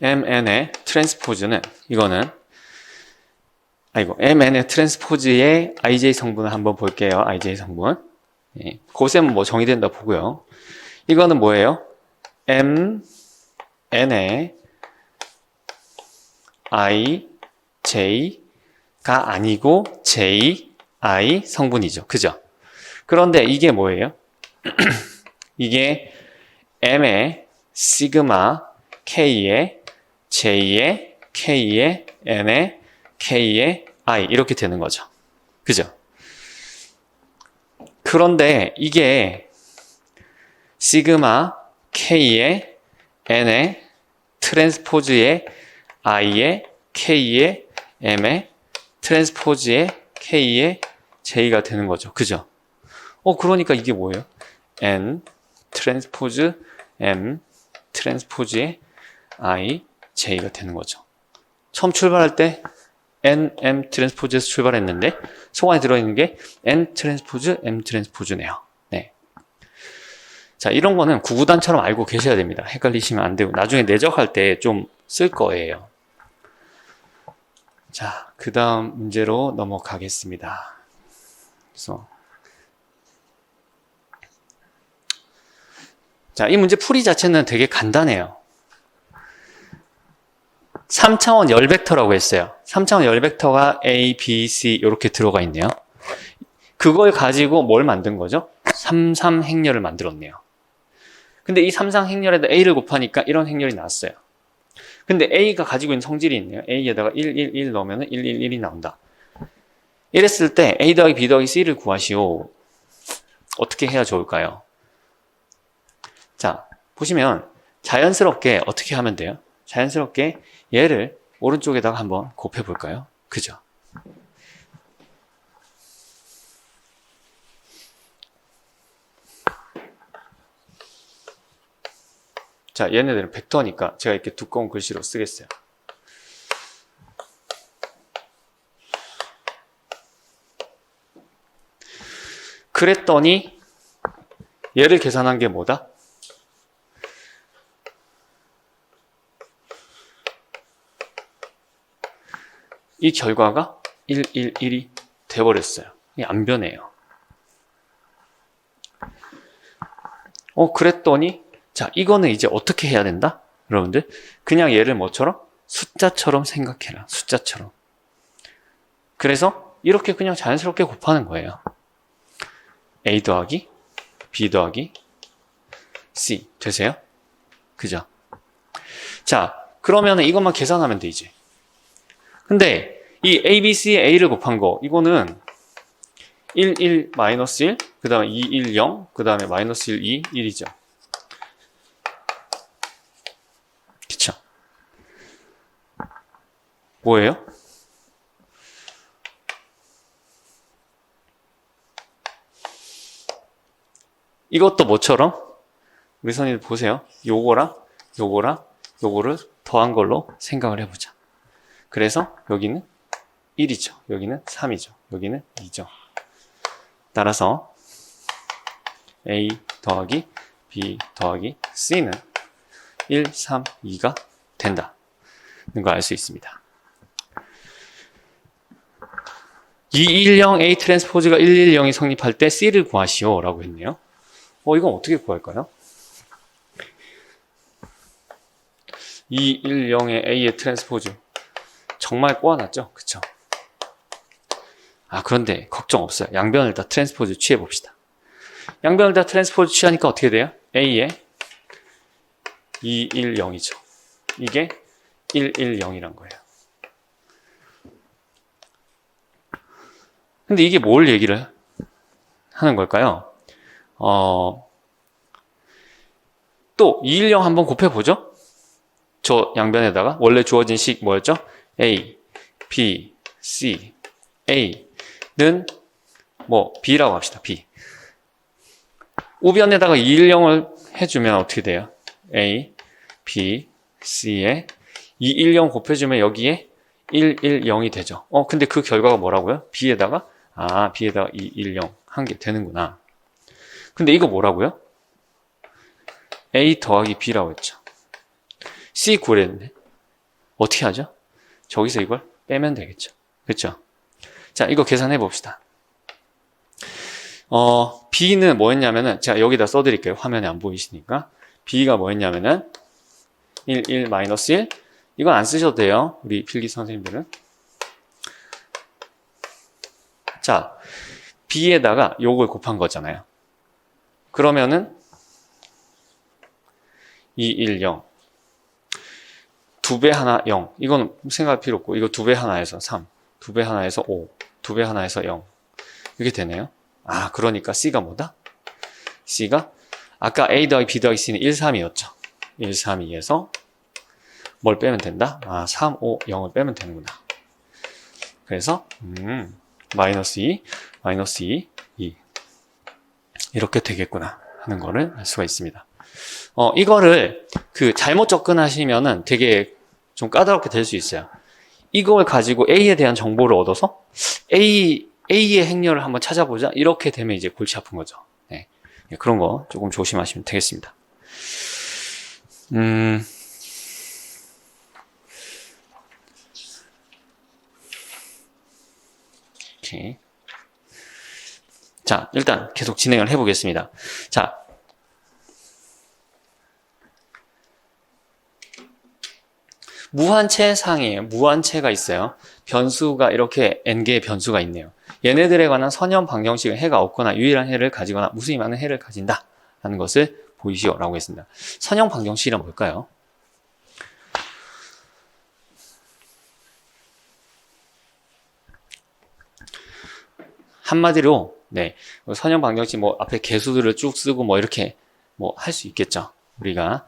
mn의 트랜스포즈는 이거는 mn의 트랜스포즈의 ij 성분을 한번 볼게요. ij 성분. 예, 곱셈은 뭐 정의된다 보고요. 이거는 뭐예요? mn의 ij가 아니고 ji 성분이죠. 그죠? 그런데 이게 뭐예요? 이게 m의 시그마 k의 j의 k의 n의 k의 i 이렇게 되는 거죠. 그죠? 그런데 이게 시그마 k의 n의 트랜스포즈의 i의 k의 m의 트랜스포즈의 k의 j가 되는 거죠. 그죠? 그러니까 이게 뭐예요? n 트랜스포즈 m 트랜스포즈의 i j가 되는 거죠. 처음 출발할 때 n m 트랜스포즈에서 출발했는데 속안에 들어있는 게 n 트랜스포즈 m 트랜스포즈네요. 네. 자, 이런 거는 구구단처럼 알고 계셔야 됩니다. 헷갈리시면 안 되고 나중에 내적할 때 좀 쓸 거예요. 자, 그 다음 문제로 넘어가겠습니다. 그래서 자, 이 문제 풀이 자체는 되게 간단해요. 3차원 열벡터라고 했어요. 3차원 열벡터가 A, B, C 이렇게 들어가 있네요. 그걸 가지고 뭘 만든 거죠? 3,3 행렬을 만들었네요. 근데 이 3,3 행렬에다 A를 곱하니까 이런 행렬이 나왔어요. 근데 A가 가지고 있는 성질이 있네요. A에다가 1, 1, 1 넣으면 1, 1, 1이 나온다. 이랬을 때 A 더하기 B 더하기 C를 구하시오. 어떻게 해야 좋을까요? 자, 보시면 자연스럽게 어떻게 하면 돼요? 자연스럽게 얘를 오른쪽에다가 한번 곱해 볼까요? 그죠? 자, 얘네들은 벡터니까 제가 이렇게 두꺼운 글씨로 쓰겠어요. 그랬더니 얘를 계산한 게 뭐다? 이 결과가 111이 돼버렸어요. 안 변해요. 그랬더니 자, 이거는 이제 어떻게 해야 된다? 여러분들 그냥 얘를 뭐처럼? 숫자처럼 생각해라. 숫자처럼. 그래서 이렇게 그냥 자연스럽게 곱하는 거예요. A 더하기 B 더하기 C 되세요? 그죠? 자, 그러면 이것만 계산하면 돼 이제. 근데 이 A, B, C에 A를 곱한 거 이거는 1, 1, 마이너스 1, 그 다음에 2, 1, 0, 그 다음에 마이너스 1, 2, 1이죠. 그쵸? 뭐예요? 이것도 뭐처럼? 우리 선생님 보세요. 요거랑 요거랑 요거를 더한 걸로 생각을 해보자. 그래서 여기는 1이죠. 여기는 3이죠. 여기는 2죠. 따라서 A 더하기 B 더하기 C는 1, 3, 2가 된다는 걸 알 수 있습니다. 210 A 트랜스포즈가 110이 성립할 때 C를 구하시오 라고 했네요. 이건 어떻게 구할까요? 210의 A의 트랜스포즈 정말 꼬아놨죠? 그쵸? 그런데 걱정 없어요. 양변을 다 트랜스포즈 취해봅시다. 양변을 다 트랜스포즈 취하니까 어떻게 돼요? A에 210이죠. 이게 110이란 거예요. 근데 이게 뭘 얘기를 하는 걸까요? 또 210 한번 곱해보죠? 저 양변에다가 원래 주어진 식 뭐였죠? A, B, C, A는 뭐 B라고 합시다. B. 우변에다가 210을 해주면 어떻게 돼요? A, B, C에 210 곱해주면 여기에 110이 되죠. 근데 그 결과가 뭐라고요? B에다가 B에다가 210 한 게 되는구나. 근데 이거 뭐라고요? A 더하기 B라고 했죠. C 구했는데 어떻게 하죠? 저기서 이걸 빼면 되겠죠. 그렇죠? 자, 이거 계산해 봅시다. B는 뭐였냐면은 제가 여기다 써드릴게요. 화면에 안 보이시니까. B가 뭐였냐면은 1, 1, 마이너스 1. 이건 안 쓰셔도 돼요. 우리 필기 선생님들은. 자, B에다가 요걸 곱한 거잖아요. 그러면은 2, 1, 0. 2배 하나 0. 이건 생각할 필요 없고 이거 2배 하나에서 3. 2배 하나에서 5. 2배 하나에서 0. 이렇게 되네요. 그러니까 C가 뭐다? C가 아까 A 더하기 B 더하기 C는 1, 3이었죠. 1, 3, 2에서 뭘 빼면 된다? 3, 5, 0을 빼면 되는구나. 그래서 마이너스 2, 마이너스 2, 2 이렇게 되겠구나 하는 거를 알 수가 있습니다. 이거를 잘못 접근하시면은 되게 좀 까다롭게 될 수 있어요. 이걸 가지고 A에 대한 정보를 얻어서 A의 행렬을 한번 찾아보자. 이렇게 되면 이제 골치 아픈 거죠. 네. 그런 거 조금 조심하시면 되겠습니다. 오케이. 자, 일단 계속 진행을 해보겠습니다. 자, 무한체 상이에요. 무한체가 있어요. 변수가 이렇게 n개의 변수가 있네요. 얘네들에 관한 선형 방정식은 해가 없거나 유일한 해를 가지거나 무수히 많은 해를 가진다 라는 것을 보이시오 라고 했습니다. 선형 방정식이란 뭘까요? 한마디로 선형 방정식 앞에 개수들을 쭉 쓰고 이렇게 할 수 있겠죠. 우리가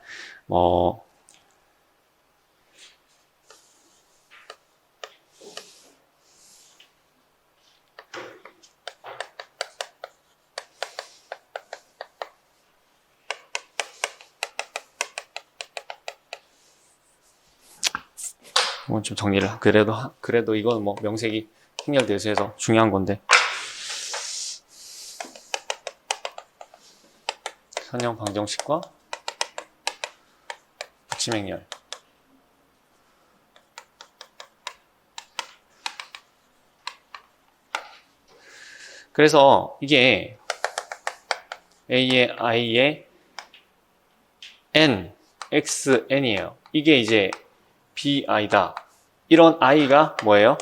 이건 좀 정리를, 그래도 이건 뭐 명색이 행렬대수해서 중요한 건데. 선형 방정식과 붙임행렬. 그래서 이게 A의 I의 N, XN이에요. 이게 이제 BI다. 이런 I가 뭐예요?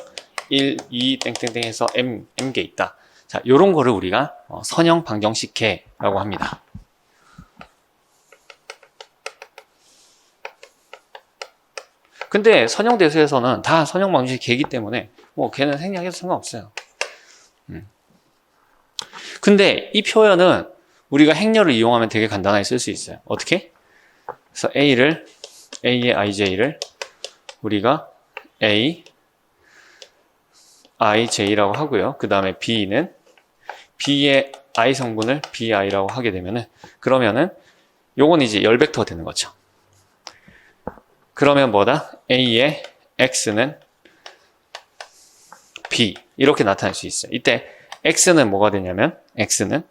1, 2, 땡땡땡 해서 M개 있다. 자, 요런 거를 우리가 선형 방정식계라고 합니다. 근데 선형대수에서는 다 선형 방정식 계이기 때문에 뭐 걔는 생략해도 상관없어요. 근데 이 표현은 우리가 행렬을 이용하면 되게 간단하게 쓸 수 있어요. 어떻게? 그래서 A의 IJ를 우리가 A, IJ라고 하고요. 그 다음에 B는 B의 I 성분을 BI라고 하게 되면은, 그러면은 요건 이제 열벡터가 되는 거죠. 그러면 뭐다? A의 X는 B 이렇게 나타낼 수 있어요. 이때 X는 뭐가 되냐면 X는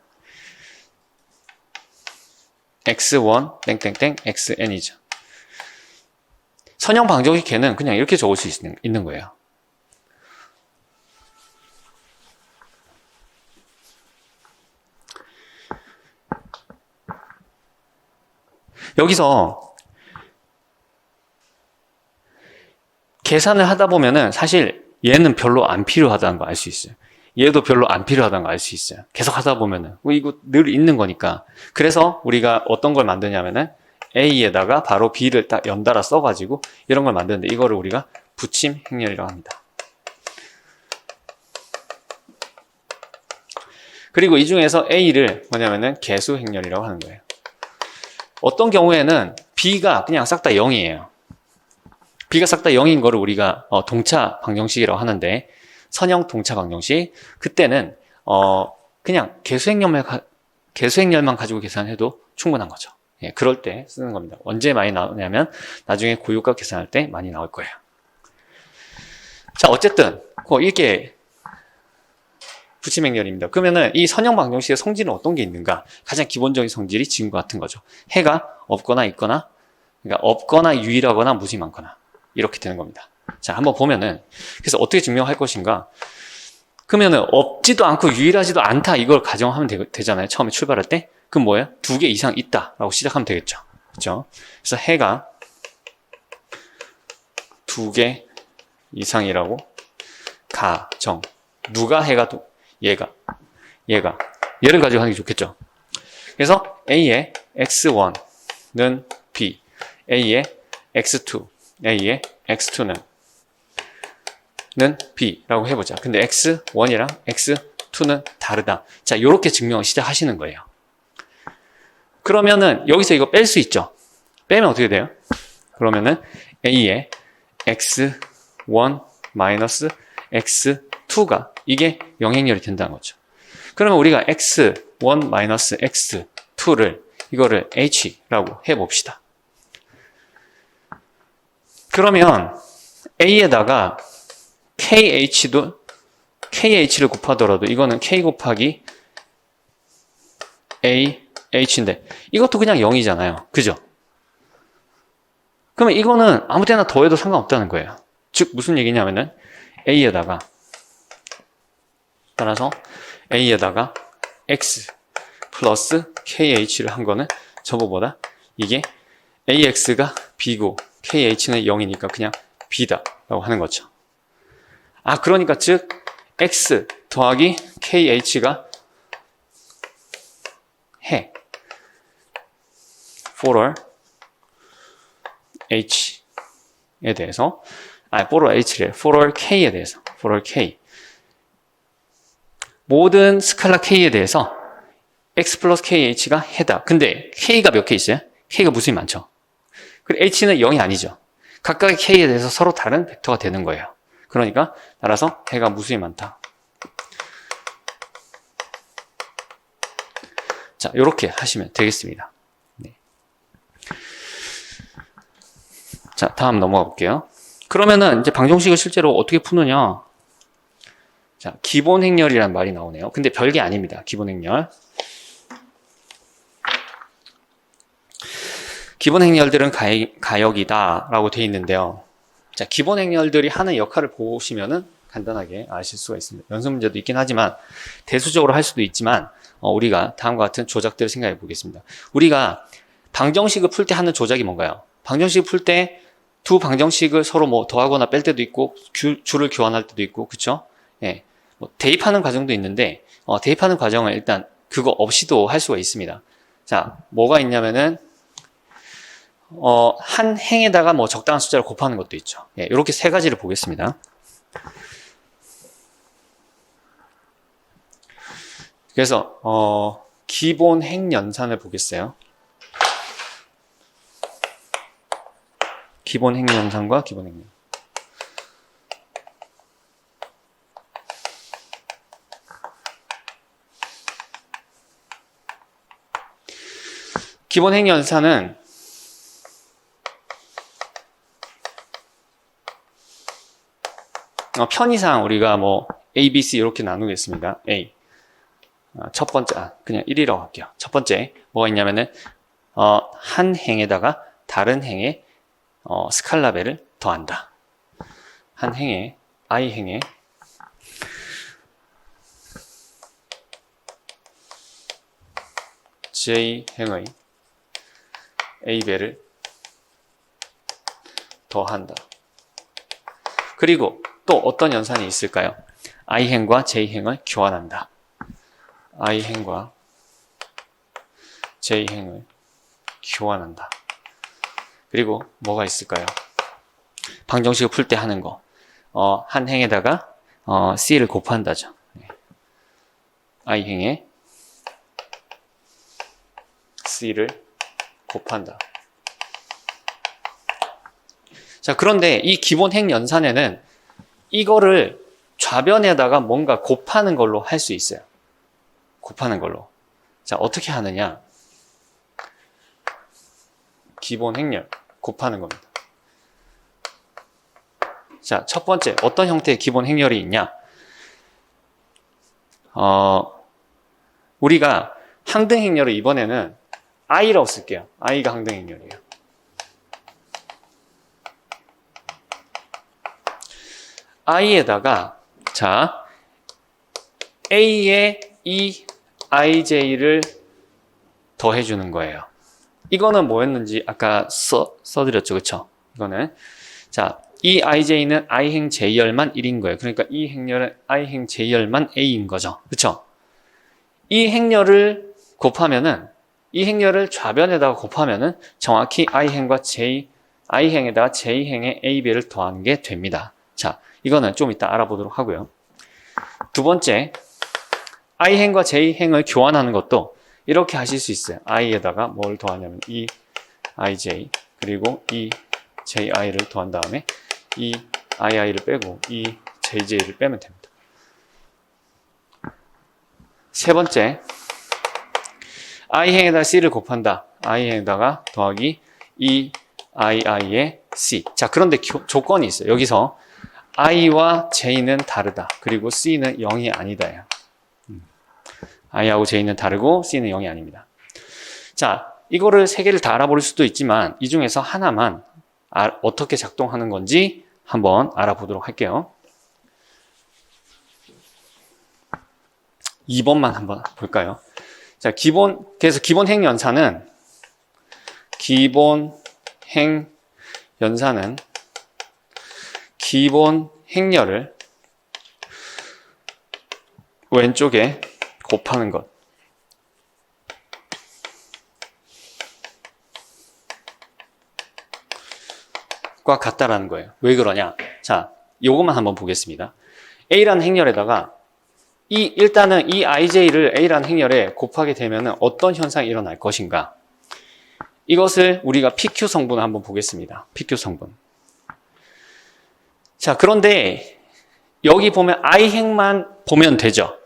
X1 땡땡땡 XN이죠. 선형 방정식 계는 그냥 이렇게 적을 수 있는 거예요. 여기서 계산을 하다 보면은 사실 얘는 별로 안 필요하다는 거 알 수 있어요. 얘도 별로 안 필요하다는 거 알 수 있어요. 계속 하다 보면은. 이거 늘 있는 거니까. 그래서 우리가 어떤 걸 만드냐면은 A에다가 바로 B를 딱 연달아 써가지고 이런 걸 만드는데, 이거를 우리가 붙임 행렬이라고 합니다. 그리고 이 중에서 A를 뭐냐면은 개수 행렬이라고 하는 거예요. 어떤 경우에는 B가 그냥 싹 다 0이에요. B가 싹 다 0인 거를 우리가 동차 방정식이라고 하는데, 선형 동차 방정식, 그때는 그냥 개수행렬만 가지고 계산해도 충분한 거죠. 예, 그럴 때 쓰는 겁니다. 언제 많이 나오냐면 나중에 고유값 계산할 때 많이 나올 거예요. 자, 어쨌든 이게 붙임행렬입니다. 그러면은 이 선형 방정식의 성질은 어떤 게 있는가? 가장 기본적인 성질이 지금과 같은 거죠. 해가 없거나 있거나, 그러니까 없거나 유일하거나 무수히 많거나, 이렇게 되는 겁니다. 자, 한번 보면은, 그래서 어떻게 증명할 것인가? 그러면은 없지도 않고 유일하지도 않다, 이걸 가정하면 되잖아요. 처음에 출발할 때. 그럼 뭐예요? 2개 이상 있다 라고 시작하면 되겠죠. 그렇죠? 그래서 해가 2개 이상이라고 가정. 누가 해가 얘를 가지고 하는 게 좋겠죠. 그래서 A의 X1는 B, A의 X2, A의 X2는 B라고 해보자. 근데 X1이랑 X2는 다르다. 자, 요렇게 증명을 시작하시는 거예요. 그러면은 여기서 이거 뺄 수 있죠. 빼면 어떻게 돼요? 그러면은 A의 X1 마이너스 X2가 이게 영행렬이 된다는 거죠. 그러면 우리가 X1 마이너스 X2를 이거를 H라고 해봅시다. 그러면 A에다가 KH를 곱하더라도 이거는 K 곱하기 H인데 이것도 그냥 0이잖아요. 그죠? 그러면 이거는 아무 때나 더해도 상관없다는 거예요. 즉 무슨 얘기냐면은 A에다가, 따라서 A에다가 X 플러스 KH를 한 거는 저거보다 이게 AX가 B고 KH는 0이니까 그냥 B다 라고 하는 거죠. 그러니까 즉 X 더하기 KH가 해 for all H에 대해서, for all H래, for all K에 대해서, for all K, 모든 스칼라 K에 대해서 X 플러스 KH가 해다. 근데 K가 몇 개 있어요? K가 무수히 많죠. 그리고 H는 0이 아니죠. 각각의 K에 대해서 서로 다른 벡터가 되는 거예요. 그러니까 따라서 해가 무수히 많다. 자, 이렇게 하시면 되겠습니다. 네. 자, 다음 넘어가 볼게요. 그러면은 이제 방정식을 실제로 어떻게 푸느냐? 자, 기본 행렬이란 말이 나오네요. 근데 별게 아닙니다. 기본 행렬. 기본 행렬들은 가역이다라고 되어 있는데요. 자, 기본 행렬들이 하는 역할을 보시면은 간단하게 아실 수가 있습니다. 연습 문제도 있긴 하지만 대수적으로 할 수도 있지만 우리가 다음과 같은 조작들을 생각해 보겠습니다. 우리가 방정식을 풀 때 하는 조작이 뭔가요? 방정식을 풀 때 두 방정식을 서로 뭐 더하거나 뺄 때도 있고 줄을 교환할 때도 있고, 그쵸? 예, 뭐 대입하는 과정도 있는데 대입하는 과정을 일단 그거 없이도 할 수가 있습니다. 자, 뭐가 있냐면은 한 행에다가 뭐 적당한 숫자를 곱하는 것도 있죠. 예, 이렇게 세 가지를 보겠습니다. 그래서 기본 행 연산을 보겠어요. 기본 행 연산과 기본 행 연산. 기본 행 연산은 편의상 우리가 뭐 A, B, C 이렇게 나누겠습니다. A. 첫 번째, 그냥 1이라고 할게요. 첫 번째, 뭐가 있냐면은, 한 행에다가 다른 행의, 스칼라벨을 더한다. 한 행에, I 행에, J 행의 A배를 더한다. 그리고 또 어떤 연산이 있을까요? I행과 J행을 교환한다. I행과 J행을 교환한다. 그리고 뭐가 있을까요? 방정식을 풀 때 하는 거. 한 행에다가 C를 곱한다죠. I행에 C를 곱한다. 자, 그런데 이 기본 행 연산에는 이거를 좌변에다가 뭔가 곱하는 걸로 할 수 있어요. 곱하는 걸로. 자, 어떻게 하느냐? 기본 행렬 곱하는 겁니다. 자, 첫 번째 어떤 형태의 기본 행렬이 있냐? 우리가 항등 행렬을 이번에는 I라고 쓸게요. I가 항등 행렬이에요. I에다가 자 A에 이 IJ를 더해주는 거예요. 이거는 뭐였는지 아까 써드렸죠, 그쵸? 이거는 자, 이 IJ는 I행 J열만 1인 거예요. 그러니까 이 행렬은 I행 J열만 A인 거죠, 그쵸? 이 행렬을 곱하면은 이 행렬을 좌변에다가 곱하면은 정확히 I행과 I행에다가 J행의 A배를 더하는 게 됩니다. 자, 이거는 좀 이따 알아보도록 하고요. 두 번째, I행과 J행을 교환하는 것도 이렇게 하실 수 있어요. I에다가 뭘 더하냐면 이 IJ 그리고 이 JI를 더한 다음에 이 II를 빼고 이 JJ를 빼면 됩니다. 세 번째, I행에다가 C를 곱한다. I행에다가 더하기 이 II의 C. 자, 그런데 조건이 있어요. 여기서 I와 J는 다르다. 그리고 C는 0이 아니다. I하고 J는 다르고 C는 0이 아닙니다. 자, 이거를 세 개를 다 알아볼 수도 있지만 이 중에서 하나만 어떻게 작동하는 건지 한번 알아보도록 할게요. 2번만 한번 볼까요? 자, 그래서 기본 행 연산은 기본 행렬을 왼쪽에 곱하는 것과 같다라는 거예요. 왜 그러냐? 자, 요것만 한번 보겠습니다. A라는 행렬에다가 일단은 이 IJ를 A라는 행렬에 곱하게 되면 어떤 현상이 일어날 것인가? 이것을 우리가 PQ 성분을 한번 보겠습니다. PQ 성분. 자, 그런데 여기 보면 I행만 보면 되죠.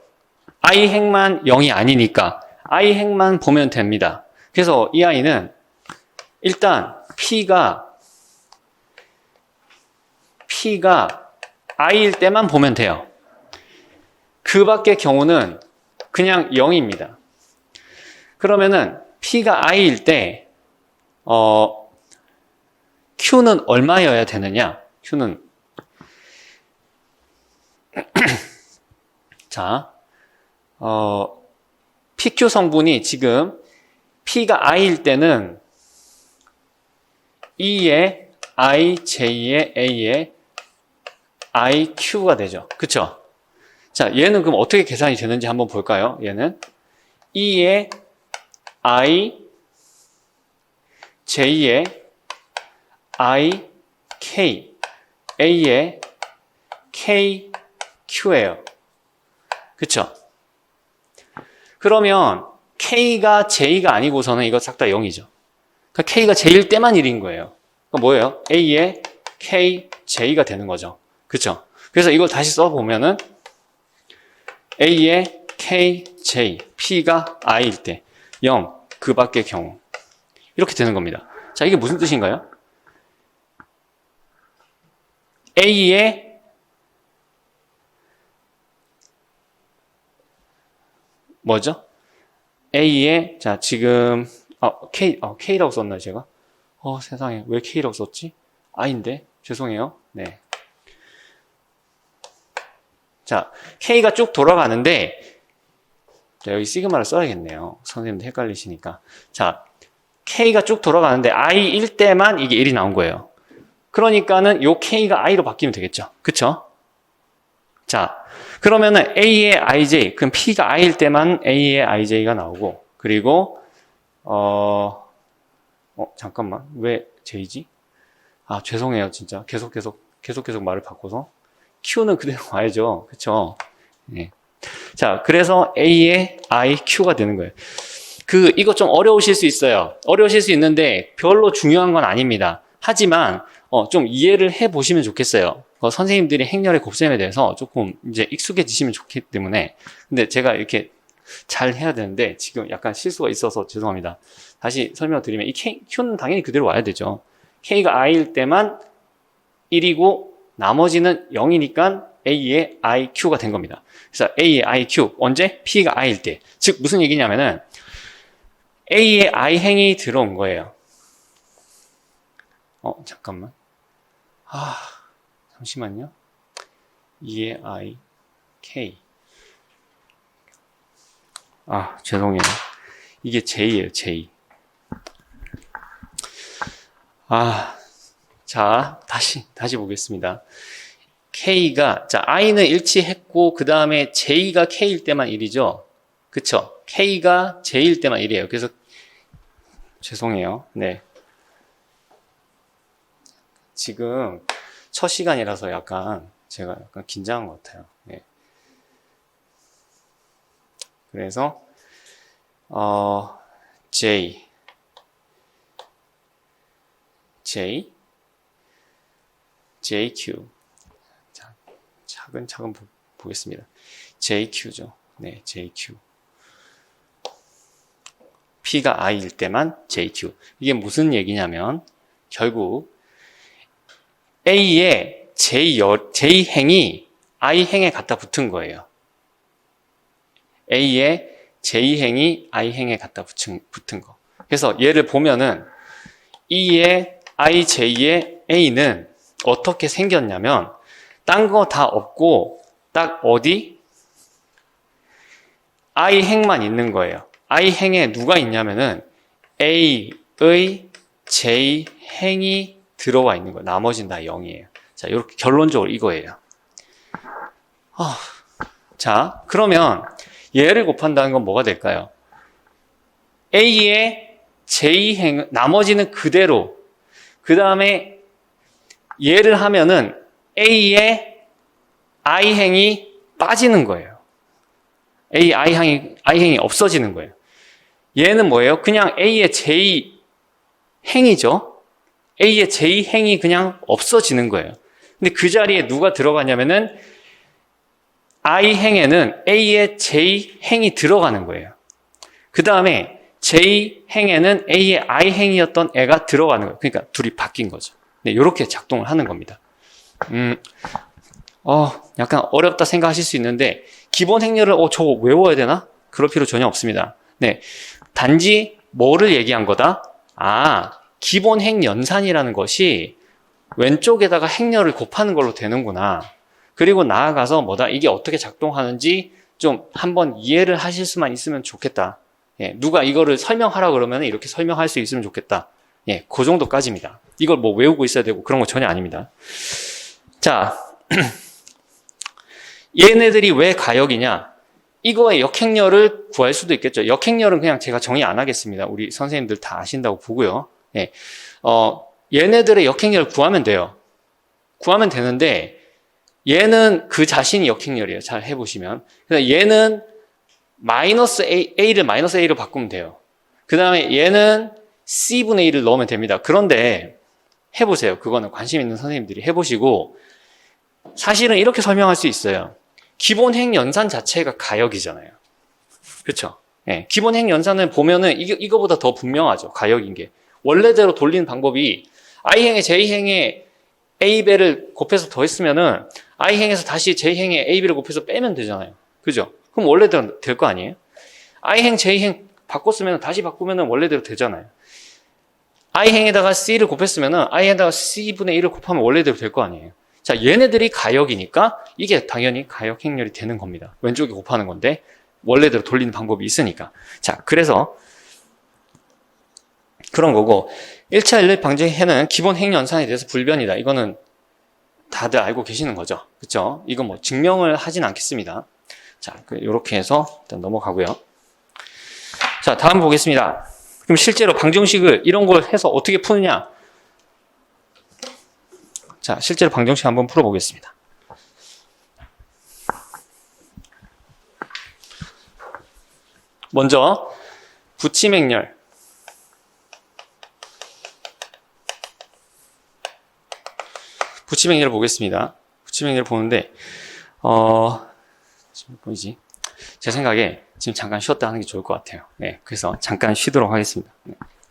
I행만 0이 아니니까 I행만 보면 됩니다. 그래서 이 아이는 일단 P가 P가 I일 때만 보면 돼요. 그 밖의 경우는 그냥 0입니다. 그러면은 P가 I일 때 Q는 얼마여야 되느냐? Q는 자, PQ 성분이 지금 P가 I일 때는 E에 I, J에 A에 IQ가 되죠. 그쵸? 자, 얘는 그럼 어떻게 계산이 되는지 한번 볼까요? 얘는 E에 I, J에 I, K, A에 K, Q예요. 그쵸? 그러면 K가 J가 아니고서는 이거 싹 다 0이죠. 그러니까 K가 J일 때만 1인 거예요. 그러니까 뭐예요? A에 K, J가 되는 거죠. 그쵸? 그래서 이걸 다시 써보면은 A에 K, J, P가 I일 때 0, 그 밖의 경우 이렇게 되는 겁니다. 자, 이게 무슨 뜻인가요? A에 뭐죠? A에 자 지금 K라고 썼나요 제가? 세상에 왜 K라고 썼지? I인데 죄송해요. 네. 자, K가 쭉 돌아가는데 자, 여기 시그마를 써야겠네요. 선생님도 헷갈리시니까. 자, K가 쭉 돌아가는데 I일 때만 이게 1이 나온 거예요. 그러니까는 요 K가 I로 바뀌면 되겠죠. 그쵸? 자, 그러면은 A의 IJ, 그럼 P가 I일 때만 A의 IJ가 나오고, 그리고, 잠깐만. 왜 J지? 죄송해요, 진짜. 계속 말을 바꿔서. Q는 그대로 와야죠. 그쵸? 네. 자, 그래서 A의 IQ가 되는 거예요. 이거 좀 어려우실 수 있어요. 어려우실 수 있는데 별로 중요한 건 아닙니다. 하지만, 좀 이해를 해 보시면 좋겠어요. 선생님들이 행렬의 곱셈에 대해서 조금 이제 익숙해지시면 좋기 때문에. 근데 제가 이렇게 잘 해야 되는데 지금 약간 실수가 있어서 죄송합니다. 다시 설명드리면 이 Q는 당연히 그대로 와야 되죠. K가 I일 때만 1이고 나머지는 0이니까 A의 IQ가 된 겁니다. 그래서 A의 IQ 언제? P가 I일 때. 즉 무슨 얘기냐면은 A의 I행이 들어온 거예요. 잠깐만. 잠시만요. E의 I, K. 죄송해요. 이게 J예요, J. 자, 다시 보겠습니다. K가, 자, I는 일치했고, 그 다음에 J가 K일 때만 1이죠? 그쵸? K가 J일 때만 1이에요. 그래서, 죄송해요. 네. 지금 첫 시간이라서 제가 약간 긴장한 것 같아요. 네. 그래서, JQ. 자, 차근차근 보겠습니다. JQ죠. 네, JQ. P가 I일 때만 JQ. 이게 무슨 얘기냐면, 결국, A의 J행이 I행에 갖다 붙은 거예요. A의 J행이 I행에 갖다 붙은 거. 그래서 얘를 보면은 E의 IJ의 A는 어떻게 생겼냐면 딴 거 다 없고 딱 어디? I행만 있는 거예요. I행에 누가 있냐면은 A의 J행이 들어와 있는 거예요. 나머지는 다 0이에요. 자, 이렇게 결론적으로 이거예요. 자, 그러면 얘를 곱한다는 건 뭐가 될까요? A의 J행, 나머지는 그대로, 그 다음에 얘를 하면은 A의 I행이 빠지는 거예요. A, I행이 없어지는 거예요. 얘는 뭐예요? 그냥 A의 J행이죠. A의 J행이 그냥 없어지는 거예요. 근데 그 자리에 누가 들어가냐면은 I행에는 A의 J행이 들어가는 거예요. 그 다음에 J행에는 A의 I행이었던 애가 들어가는 거예요. 그러니까 둘이 바뀐 거죠. 네, 이렇게 작동을 하는 겁니다. 약간 어렵다 생각하실 수 있는데, 기본 행렬을, 저거 외워야 되나? 그럴 필요 전혀 없습니다. 네. 단지 뭐를 얘기한 거다? 기본 행 연산이라는 것이 왼쪽에다가 행렬을 곱하는 걸로 되는구나. 그리고 나아가서 이게 어떻게 작동하는지 좀 한번 이해를 하실 수만 있으면 좋겠다. 예, 누가 이거를 설명하라 그러면 이렇게 설명할 수 있으면 좋겠다. 예, 그 정도까지입니다. 이걸 뭐 외우고 있어야 되고 그런 거 전혀 아닙니다. 자, 얘네들이 왜 가역이냐? 이거의 역행렬을 구할 수도 있겠죠. 역행렬은 그냥 제가 정의 안 하겠습니다. 우리 선생님들 다 아신다고 보고요. 예, 얘네들의 역행렬을 구하면 돼요. 구하면 되는데 얘는 그 자신이 역행렬이에요. 잘 해보시면. 그래서 얘는 마이너스 A를 마이너스 A로 바꾸면 돼요. 그 다음에 얘는 C분의 1을 넣으면 됩니다. 그런데 해보세요. 그거는 관심 있는 선생님들이 해보시고 사실은 이렇게 설명할 수 있어요. 기본 행 연산 자체가 가역이잖아요. 그렇죠? 예, 기본 행 연산을 보면은 이거보다 더 분명하죠. 가역인 게. 원래대로 돌리는 방법이 I행에 J행에 A배를 곱해서 더했으면은 I행에서 다시 J행에 A배를 곱해서 빼면 되잖아요. 그죠? 그럼 원래대로 될 거 아니에요? I행, J행 바꿨으면 다시 바꾸면 원래대로 되잖아요. I행에다가 C를 곱했으면 I에다가 C분의 1을 곱하면 원래대로 될 거 아니에요. 자, 얘네들이 가역이니까 이게 당연히 가역 행렬이 되는 겁니다. 왼쪽에 곱하는 건데 원래대로 돌리는 방법이 있으니까. 자, 그래서 그런 거고 1차 일렬 방정해는 기본 행 연산에 대해서 불변이다. 이거는 다들 알고 계시는 거죠. 그렇죠? 이건 뭐 증명을 하진 않겠습니다. 자, 이렇게 해서 일단 넘어가고요. 자, 다음 보겠습니다. 그럼 실제로 방정식을 이런 걸 해서 어떻게 푸느냐? 자, 실제로 방정식 한번 풀어보겠습니다. 먼저 붙임행렬. 붙임행렬을 보겠습니다. 붙임행렬을 보는데 지금 보이지? 제 생각에 지금 잠깐 쉬었다 하는 게 좋을 것 같아요. 네, 그래서 잠깐 쉬도록 하겠습니다. 네.